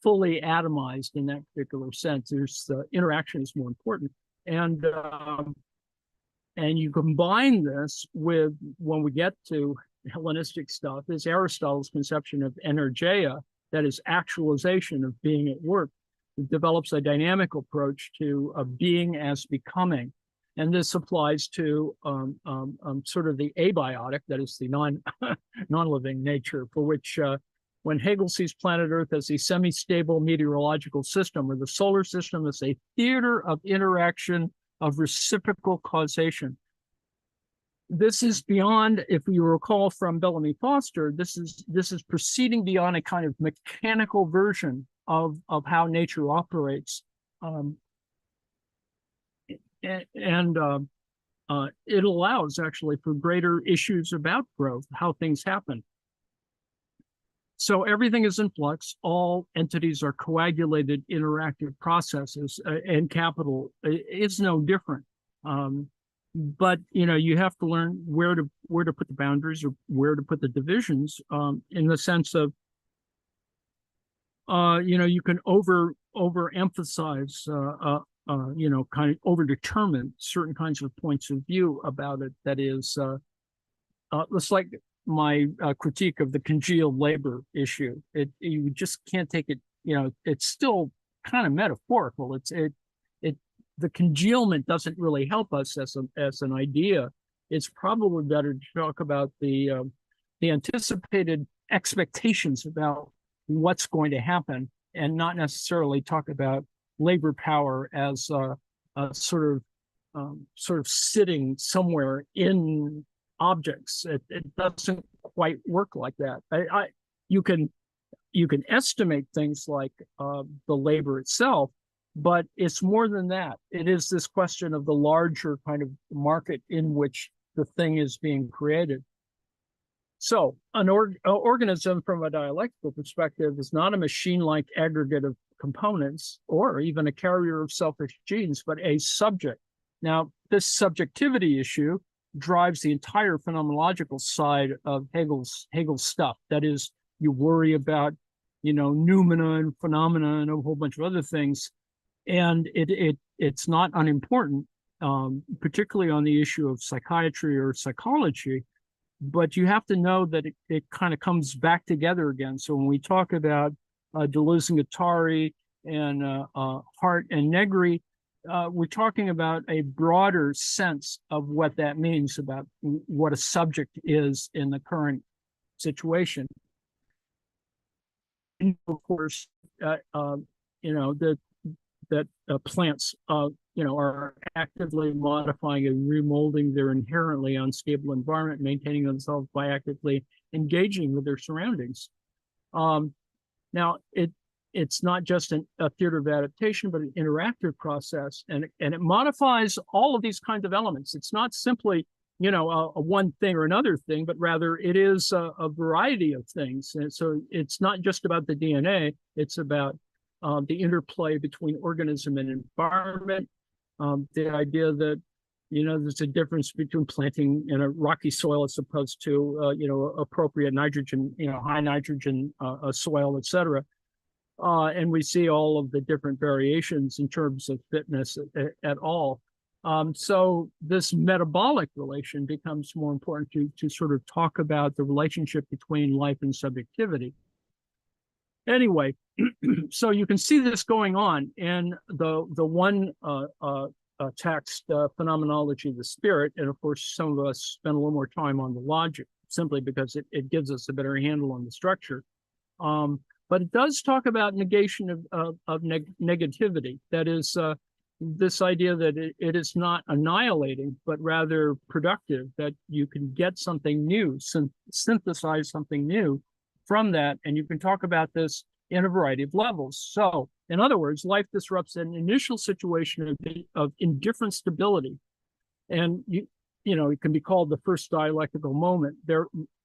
fully atomized in that particular sense. There's the interaction is more important, and you combine this with, when we get to Hellenistic stuff, is Aristotle's conception of energeia, that is actualization of being at work. It develops a dynamic approach to being as becoming. And this applies to sort of the abiotic, that is the non-living nature, for which when Hegel sees planet Earth as a semi-stable meteorological system, or the solar system as a theater of interaction of reciprocal causation. This is beyond, if you recall from Bellamy Foster, this is proceeding beyond a kind of mechanical version of how nature operates. and it allows actually for greater issues about growth, how things happen. So everything is in flux. All entities are coagulated interactive processes, and capital is no different. But you have to learn where to put the boundaries or where to put the divisions, in the sense of you can overemphasize, kind of overdetermine certain kinds of points of view about it. That is, it's like my critique of the congealed labor issue. You just can't take it. It's still kind of metaphorical. The congealment doesn't really help us as an idea. It's probably better to talk about the anticipated expectations about what's going to happen, and not necessarily talk about labor power as a sort of sitting somewhere in objects. It doesn't quite work like that. You can estimate things like the labor itself, but it's more than that. It is this question of the larger kind of market in which the thing is being created. So an organism from a dialectical perspective is not a machine-like aggregate of components or even a carrier of selfish genes, but a subject. Now, this subjectivity issue drives the entire phenomenological side of Hegel's stuff. That is, you worry about, noumena and phenomena and a whole bunch of other things. And it's not unimportant, particularly on the issue of psychiatry or psychology. But you have to know that it kind of comes back together again. So when we talk about Deleuze-Guattari and Hart and Negri, we're talking about a broader sense of what that means about what a subject is in the current situation. And of course, that plants, are actively modifying and remolding their inherently unstable environment, maintaining themselves by actively engaging with their surroundings. Now, it's not just a theater of adaptation, but an interactive process, and it modifies all of these kinds of elements. It's not simply, a one thing or another thing, but rather it is a variety of things. And so it's not just about the DNA, it's about the interplay between organism and environment, the idea that, there's a difference between planting in a rocky soil as opposed to, appropriate nitrogen, high nitrogen soil, et cetera. And we see all of the different variations in terms of fitness at all. So this metabolic relation becomes more important to sort of talk about the relationship between life and subjectivity. Anyway, so you can see this going on in the one text, Phenomenology of the Spirit. And of course, some of us spend a little more time on the logic, simply because it gives us a better handle on the structure. But it does talk about negation of negativity. That is, this idea that it is not annihilating, but rather productive, that you can get something new, synthesize something new from that, and you can talk about this in a variety of levels. So, in other words, life disrupts an initial situation of indifferent stability, and it can be called the first dialectical moment,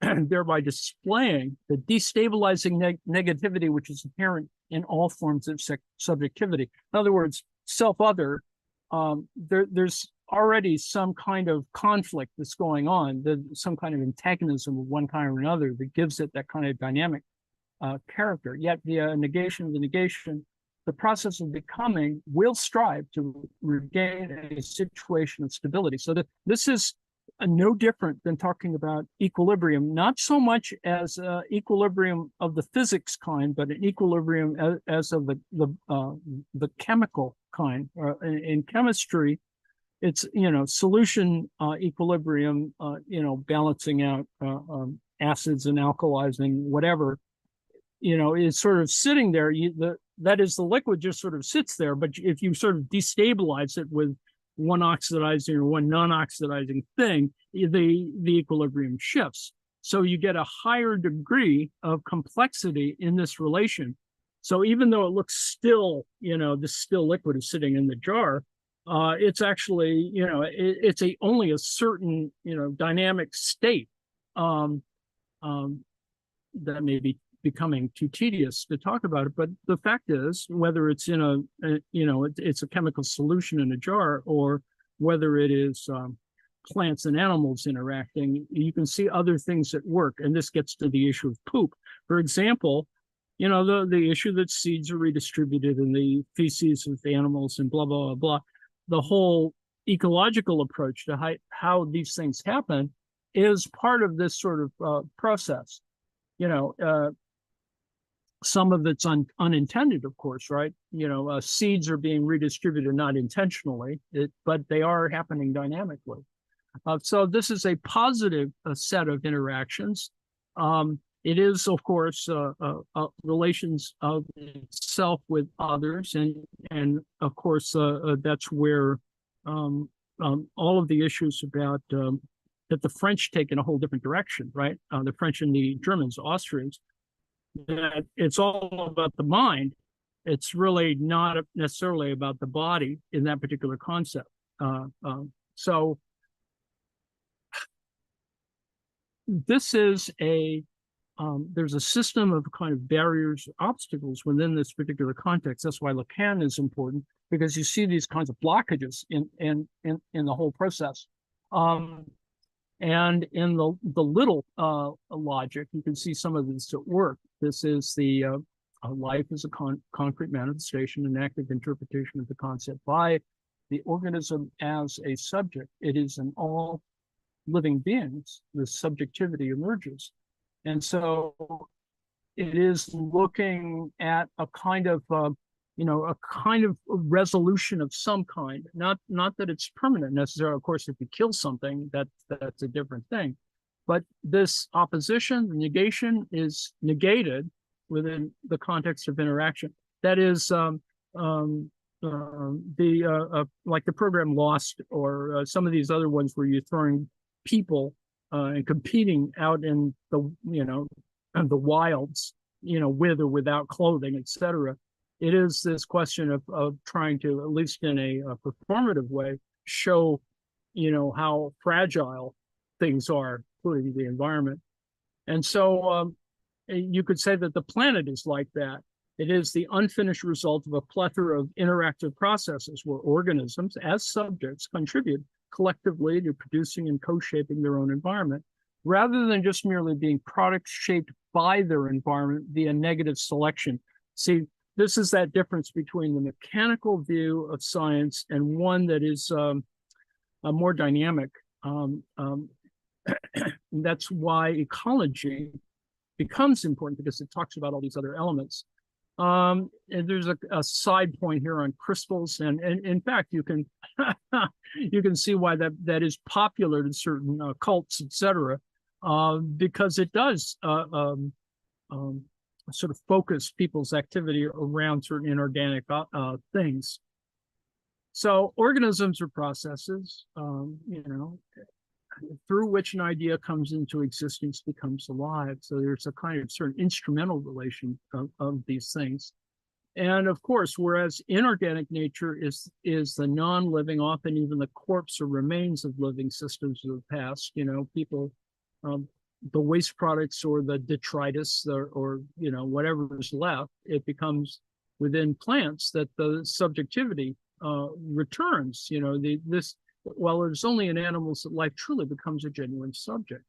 thereby displaying the destabilizing negativity which is inherent in all forms of subjectivity. In other words, self-other, there's already some kind of conflict that's going on, some kind of antagonism of one kind or another that gives it that kind of dynamic character. Yet via negation of the negation, the process of becoming will strive to regain a situation of stability. So this is no different than talking about equilibrium, not so much as equilibrium of the physics kind, but an equilibrium as of the chemical kind. In chemistry, it's solution equilibrium, balancing out acids and alkalis and whatever, is sort of sitting there. That is, the liquid just sort of sits there, but if you sort of destabilize it with one oxidizing or one non-oxidizing thing, the equilibrium shifts. So you get a higher degree of complexity in this relation. So even though it looks still, this still liquid is sitting in the jar, It's actually, it's only a certain, dynamic state. Um, um, that may be becoming too tedious to talk about it, but the fact is, whether it's in it's a chemical solution in a jar, or whether it is plants and animals interacting, you can see other things at work. And this gets to the issue of poop. For example, the issue that seeds are redistributed in the feces of the animals and blah, blah, blah, blah. The whole ecological approach to how these things happen is part of this sort of process. Some of it's unintended, of course, right? Seeds are being redistributed not intentionally, but they are happening dynamically. So this is a positive set of interactions. It is, of course, relations of itself with others, and of course, that's where all of the issues about that the French take in a whole different direction, right? The French and the Germans, Austrians, that it's all about the mind. It's really not necessarily about the body in that particular concept. So this is there's a system of kind of barriers, obstacles within this particular context. That's why Lacan is important, because you see these kinds of blockages in the whole process. And in the little logic, you can see some of this at work. This is the life is a concrete manifestation and active interpretation of the concept by the organism as a subject. It is in all living beings, the subjectivity emerges. And so it is looking at a kind of resolution of some kind. Not that it's permanent necessarily. Of course, if you kill something, that's a different thing. But this opposition, the negation, is negated within the context of interaction. That is like the program Lost, or some of these other ones where you're throwing people and competing out in the the wilds, with or without clothing, etc. It is this question of trying to, at least in a performative way, show how fragile things are, including the environment. And so you could say that the planet is like that. It is the unfinished result of a plethora of interactive processes where organisms, as subjects, contribute collectively to producing and co-shaping their own environment, rather than just merely being products shaped by their environment via negative selection. See, this is that difference between the mechanical view of science and one that is a more dynamic. That's why ecology becomes important, because it talks about all these other elements. And there's a side point here on crystals, and in fact, you can you can see why that is popular to certain cults, etc., because it does sort of focus people's activity around certain inorganic things. So organisms are processes, through which an idea comes into existence, becomes alive. So there's a kind of certain instrumental relation of these things. And of course, whereas inorganic nature is the non-living, often even the corpse or remains of living systems of the past, people, the waste products or the detritus or whatever is left, it becomes within plants that the subjectivity returns. While there's only in animals that life truly becomes a genuine subject.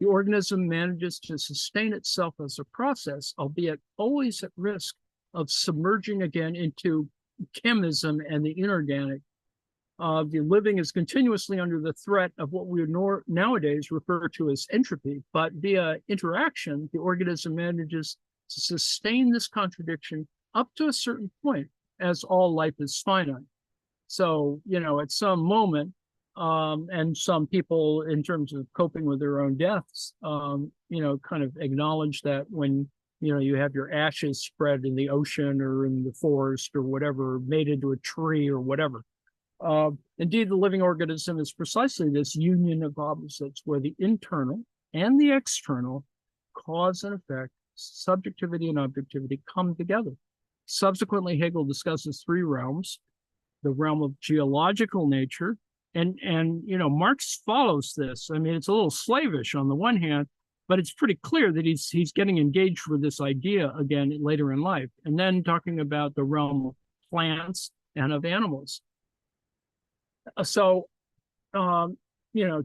The organism manages to sustain itself as a process, albeit always at risk of submerging again into chemism and the inorganic. The living is continuously under the threat of what we nowadays refer to as entropy, but via interaction, the organism manages to sustain this contradiction up to a certain point, as all life is finite. So, at some moment, and some people, in terms of coping with their own deaths, kind of acknowledge that when, you have your ashes spread in the ocean or in the forest or whatever, made into a tree or whatever. Indeed, the living organism is precisely this union of opposites where the internal and the external, cause and effect, subjectivity and objectivity, come together. Subsequently, Hegel discusses three realms: the realm of geological nature. And Marx follows this. I mean, it's a little slavish on the one hand, but it's pretty clear that he's getting engaged with this idea again later in life. And then talking about the realm of plants and of animals. So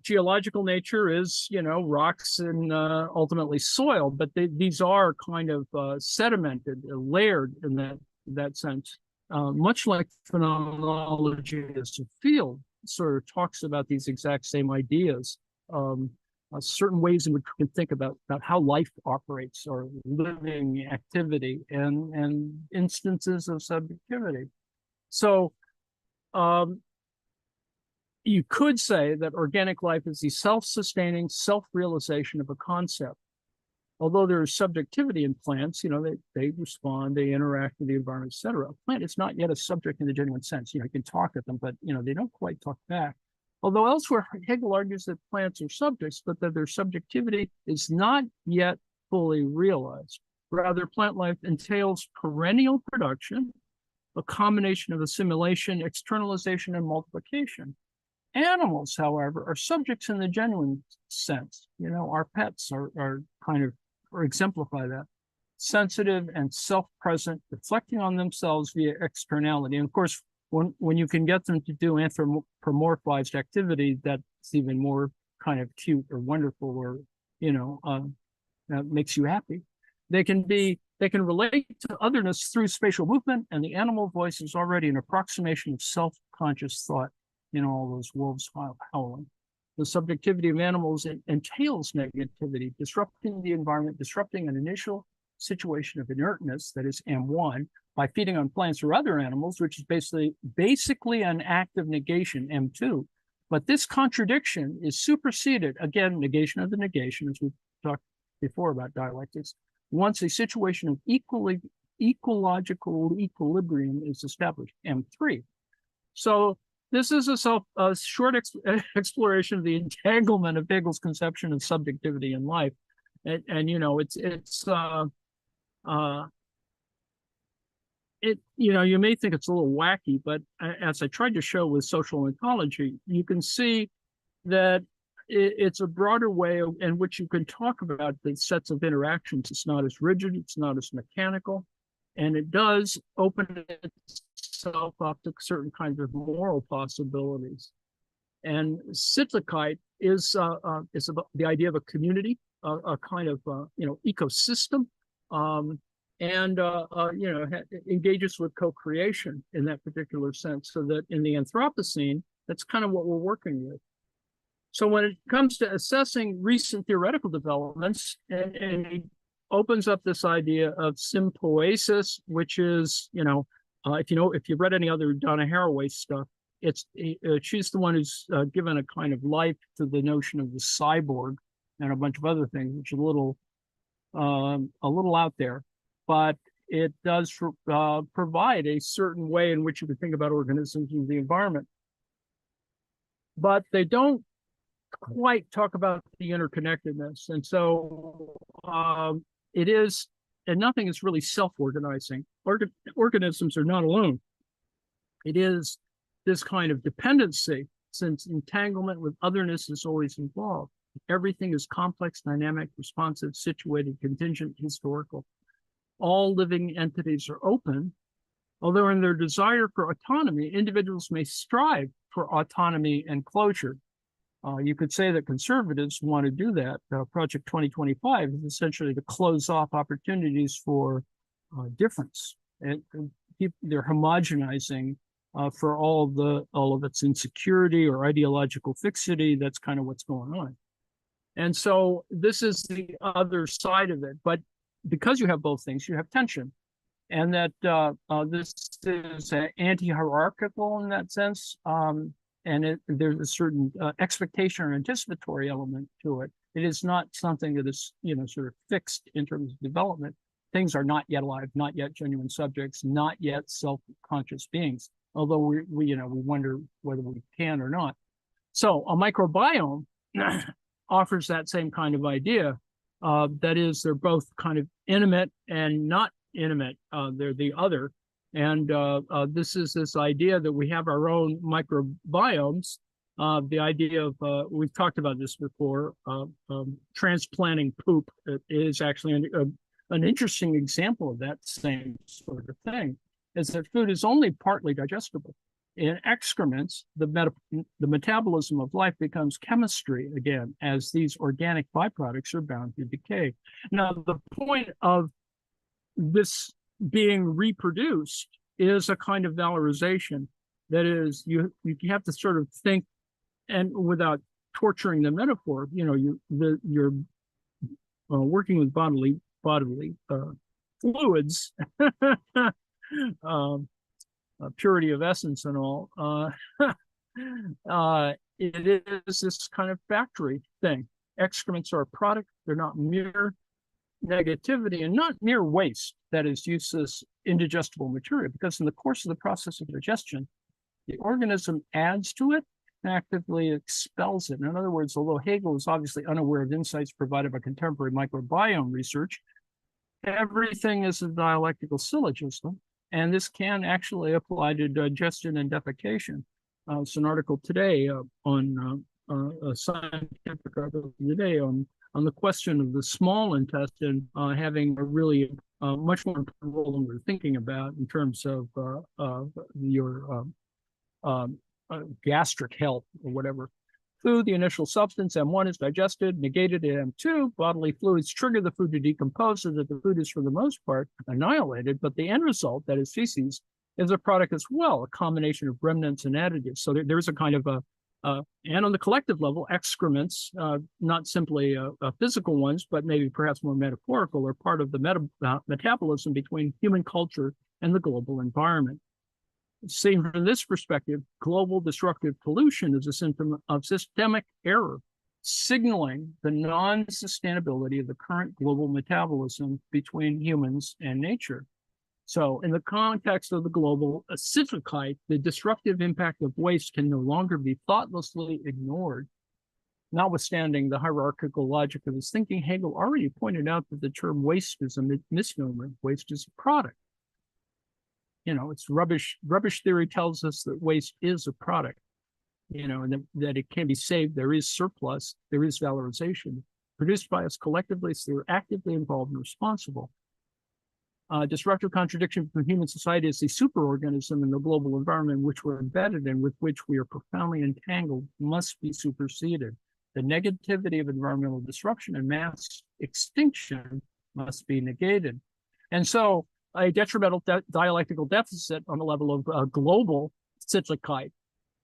geological nature is, rocks and ultimately soil, but these are kind of sedimented, layered in that sense. Much like phenomenology as a field sort of talks about these exact same ideas, certain ways in which we can think about how life operates or living activity and instances of subjectivity. So you could say that organic life is the self-sustaining self-realization of a concept. Although there is subjectivity in plants, they respond, they interact with the environment, etc. A plant is not yet a subject in the genuine sense. You can talk at them, but they don't quite talk back. Although elsewhere, Hegel argues that plants are subjects, but that their subjectivity is not yet fully realized. Rather, plant life entails perennial production, a combination of assimilation, externalization, and multiplication. Animals, however, are subjects in the genuine sense. Our pets are kind of, or exemplify that. Sensitive and self-present, reflecting on themselves via externality. And of course, when you can get them to do anthropomorphized activity, that's even more kind of cute or wonderful, or that makes you happy. They can relate to otherness through spatial movement, and the animal voice is already an approximation of self-conscious thought. All those wolves howling. The subjectivity of animals entails negativity, disrupting the environment, disrupting an initial situation of inertness, that is M1, by feeding on plants or other animals, which is basically an act of negation, M2. But this contradiction is superseded, again, negation of the negation, as we talked before about dialectics, once a situation of ecological equilibrium is established, M3. So this is a short exploration of the entanglement of Hegel's conception of subjectivity in life, and you may think it's a little wacky, but as I tried to show with social ontology, you can see that it's a broader way in which you can talk about the sets of interactions. It's not as rigid, it's not as mechanical, and it does open itself up to certain kinds of moral possibilities. And Sittlichkeit is about the idea of a community, a kind of ecosystem, and engages with co-creation in that particular sense. So that in the Anthropocene, that's kind of what we're working with. So when it comes to assessing recent theoretical developments, and he opens up this idea of sympoiesis, which is if you've read any other Donna Haraway stuff, she's the one who's given a kind of life to the notion of the cyborg and a bunch of other things, which is a little out there, but it does provide a certain way in which you can think about organisms and the environment. But they don't quite talk about the interconnectedness, and so it is. And nothing is really self-organizing. Organisms are not alone. It is this kind of dependency, since entanglement with otherness is always involved. Everything is complex, dynamic, responsive, situated, contingent, historical. All living entities are open, although in their desire for autonomy, individuals may strive for autonomy and closure. You could say that conservatives want to do that. Project 2025 is essentially to close off opportunities for difference. And they're homogenizing for all of its insecurity or ideological fixity. That's kind of what's going on. And so this is the other side of it. But because you have both things, you have tension. And that this is anti-hierarchical in that sense. And there's a certain expectation or anticipatory element to it. It is not something that is, sort of fixed in terms of development. Things are not yet alive, not yet genuine subjects, not yet self-conscious beings. Although we wonder whether we can or not. So a microbiome offers that same kind of idea. That is, they're both kind of intimate and not intimate. They're the other. And this is this idea that we have our own microbiomes. The idea of, we've talked about this before, transplanting poop is actually an interesting example of that same sort of thing, is that food is only partly digestible. In excrements, the metabolism of life becomes chemistry again, as these organic byproducts are bound to decay. Now, the point of this being reproduced is a kind of valorization. That is, you have to sort of think, and without torturing the metaphor, you're working with bodily fluids, purity of essence and all. It is this kind of factory thing. Excrements are a product; they're not mere negativity and not mere waste, that is useless, indigestible material, because in the course of the process of digestion, the organism adds to it and actively expels it. In other words, although Hegel is obviously unaware of insights provided by contemporary microbiome research, everything is a dialectical syllogism, and this can actually apply to digestion and defecation. It's an article today on a scientific article today on the question of the small intestine having a really much more important role than we're thinking about in terms of your gastric health or whatever. Food, the initial substance, M1, is digested, negated at M2. Bodily fluids trigger the food to decompose so that the food is, for the most part, annihilated, but the end result, that is feces, is a product as well, a combination of remnants and additives. So there's a kind of and on the collective level, excrements, not simply physical ones, but maybe perhaps more metaphorical, are part of the metabolism between human culture and the global environment. Seen from this perspective, global disruptive pollution is a symptom of systemic error, signaling the non-sustainability of the current global metabolism between humans and nature. So in the context of the global Sittlichkeit, the disruptive impact of waste can no longer be thoughtlessly ignored. Notwithstanding the hierarchical logic of his thinking, Hegel already pointed out that the term waste is a misnomer. Waste is a product. It's rubbish. Rubbish theory tells us that waste is a product, and that it can be saved. There is surplus. There is valorization produced by us collectively, so we're actively involved and responsible. Disruptive contradiction between human society as a superorganism and the global environment in which we're embedded and with which we are profoundly entangled must be superseded. The negativity of environmental disruption and mass extinction must be negated. And so a detrimental dialectical deficit on the level of global Sittlichkeit.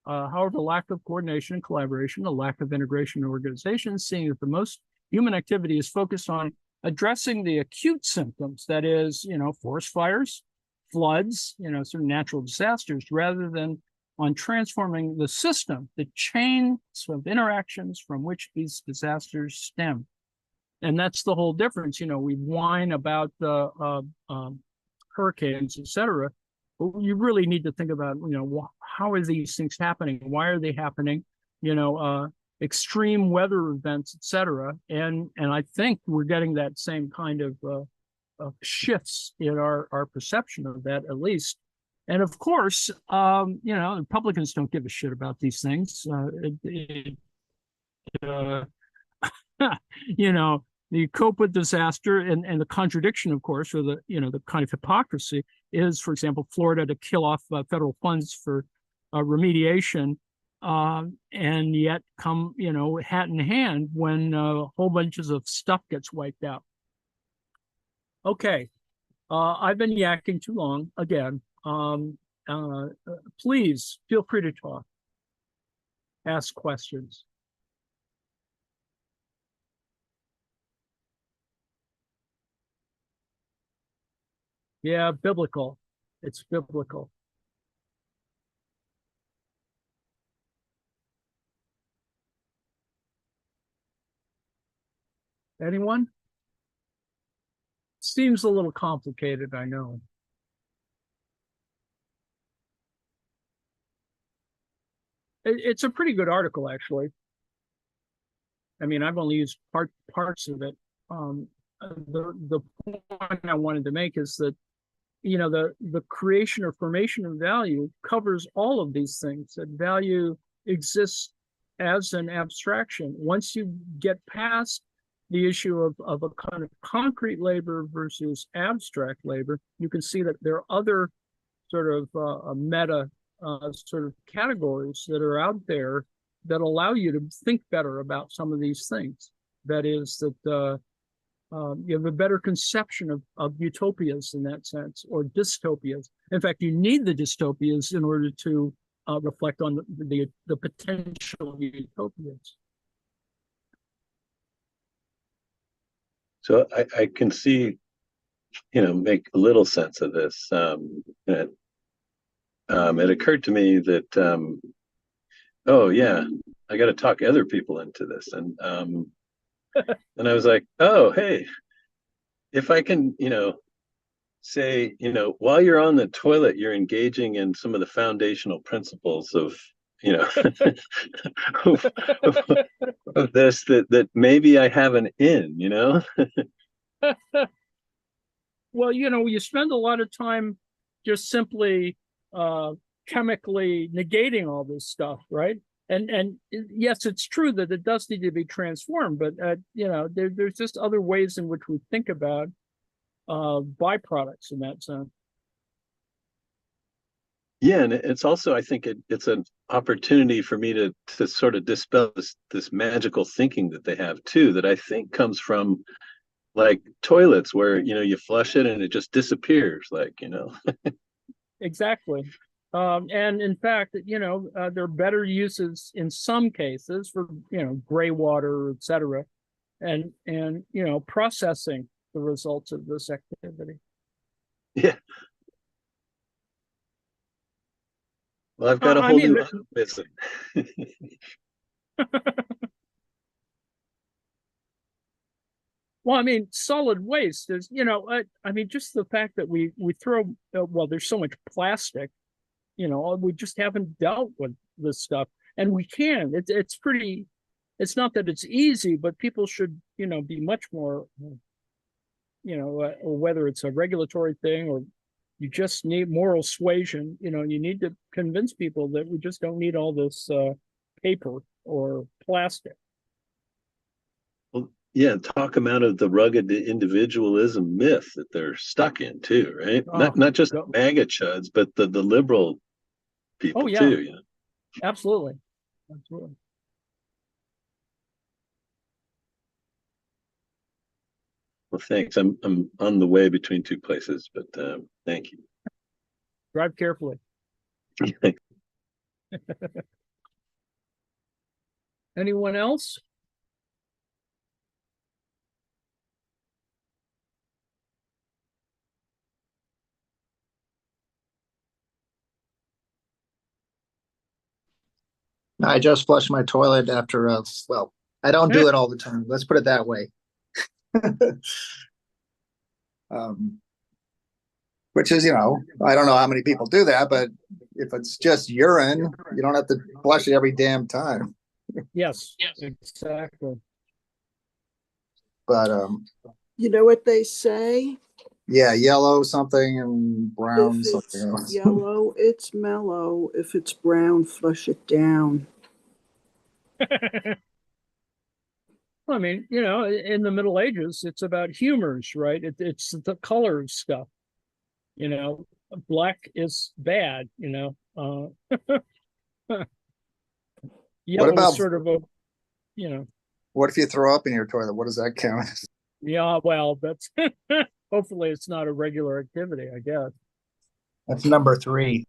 However, lack of coordination and collaboration, a lack of integration and organization, seeing that the most human activity is focused on addressing the acute symptoms, that is, forest fires, floods, sort of natural disasters, rather than on transforming the system, the chains of interactions from which these disasters stem. And that's the whole difference. We whine about hurricanes, etc., but you really need to think about, how are these things happening? Why are they happening? Extreme weather events, etc. And I think we're getting that same kind of shifts in our perception of that, at least. And of course, Republicans don't give a shit about these things. You cope with disaster, and the contradiction, of course, or the kind of hypocrisy is, for example, Florida to kill off federal funds for remediation, and yet come, hat in hand when whole bunches of stuff gets wiped out. Okay, I've been yakking too long again. Please feel free to talk, ask questions. Yeah, biblical. It's biblical. Anyone? Seems a little complicated, I know. It's a pretty good article, actually. I mean, I've only used parts of it. The point I wanted to make is that the creation or formation of value covers all of these things. That value exists as an abstraction. Once you get past the issue of a kind of concrete labor versus abstract labor, you can see that there are other sort of meta sort of categories that are out there that allow you to think better about some of these things. That is that you have a better conception of utopias in that sense, or dystopias. In fact, you need the dystopias in order to reflect on the potential utopias. So I can see, make a little sense of this. It occurred to me that, oh yeah, I got to talk other people into this, and and I was like, oh hey, if I can, say, while you're on the toilet, you're engaging in some of the foundational principles of, of, of this that maybe I have an in, Well, you spend a lot of time just simply chemically negating all this stuff, right? And yes, it's true that it does need to be transformed, but there's just other ways in which we think about byproducts in that sense. Yeah, and it's also, I think it's an opportunity for me to sort of dispel this magical thinking that they have too, that I think comes from like toilets where you flush it and it just disappears, Exactly. And in fact, there are better uses in some cases for gray water, etc., and processing the results of this activity. Yeah. Well, I've got a whole new optimism. Well, I mean, solid waste is, just the fact that we throw, there's so much plastic, we just haven't dealt with this stuff. And we can. It's pretty, it's not that it's easy, but people should, be much more, whether it's a regulatory thing or you just need moral suasion, you need to convince people that we just don't need all this paper or plastic. Well, yeah, talk them out of the rugged individualism myth that they're stuck in too, right? Not just MAGA chuds, but the liberal people too. Absolutely. Well, thanks. I'm on the way between two places, but thank you. Drive carefully. Anyone else? I just flushed my toilet after I don't do it all the time. Let's put it that way. Which is, I don't know how many people do that, but if it's just urine, you don't have to flush it every damn time. Yes, exactly. But you know what they say? Yeah, yellow something and brown if something else. Yellow, it's mellow. If it's brown, flush it down. I mean, in the Middle Ages, it's about humors, right? It's the color of stuff. Black is bad. Yellow is sort of What if you throw up in your toilet? What does that count? Yeah, well, that's hopefully it's not a regular activity, I guess. That's number 3.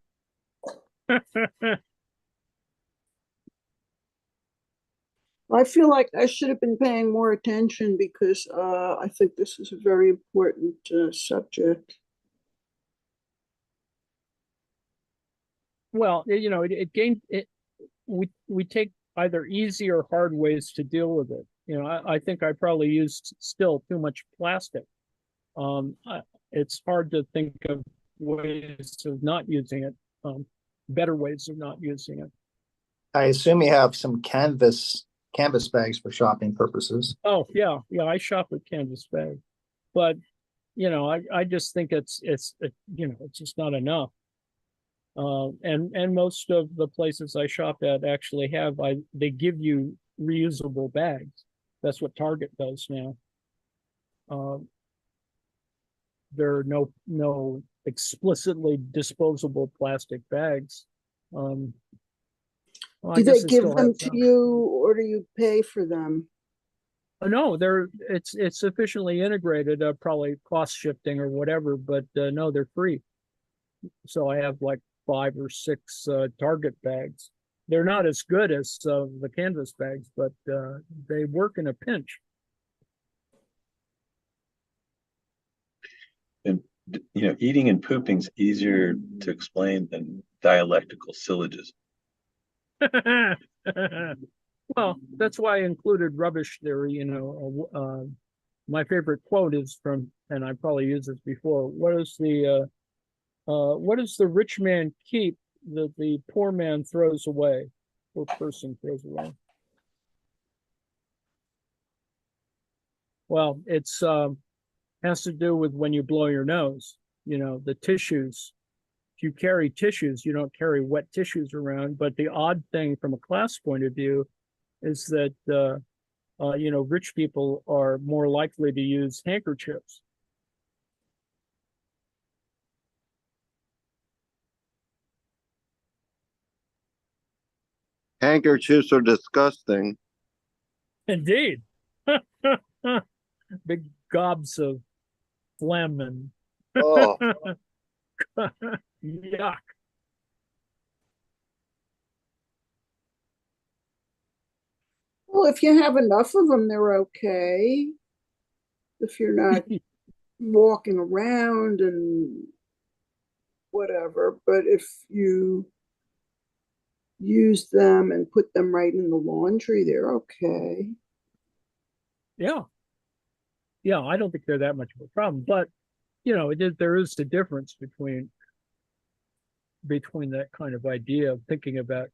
I feel like I should have been paying more attention because I think this is a very important subject. Well, we take either easy or hard ways to deal with it. I think I probably used still too much plastic. It's hard to think of ways of not using it, better ways of not using it. I assume you have some canvas bags for shopping purposes. Oh, yeah. I shop with canvas bags. But, I just think it's it's just not enough. And most of the places I shop at actually they give you reusable bags. That's what Target does now. There are no explicitly disposable plastic bags. Well, I Do they guess give still them have to some. you or do you pay for them? No, it's sufficiently integrated, probably cost shifting or whatever, but no, they're free. So I have like 5 or 6 Target bags. They're not as good as the canvas bags, but they work in a pinch. And eating and pooping's easier to explain than dialectical syllogism. Well, that's why I included rubbish theory. My favorite quote is from, and I probably used this before. What does the rich man keep that the poor man throws away, or person throws away? Well, it's has to do with when you blow your nose. The tissues. If you carry tissues, you don't carry wet tissues around. But the odd thing from a class point of view is that rich people are more likely to use handkerchiefs. Handkerchiefs are disgusting. Indeed. Big gobs of phlegm and Oh, yuck. Well, if you have enough of them, they're okay. If you're not walking around and whatever, but if you use them and put them right in the laundry, they're okay. Yeah. Yeah, I don't think they're that much of a problem, but there is a difference between that kind of idea of thinking about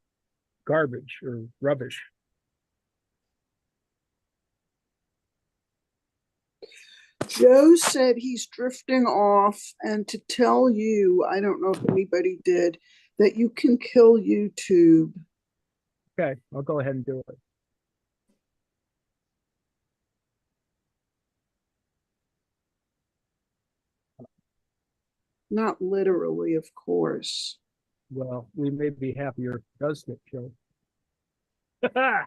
garbage or rubbish. Joe said he's drifting off, and to tell you, I don't know if anybody did, that you can kill YouTube. Okay, I'll go ahead and do it. Not literally, of course. Well, we may be happier if it does get killed.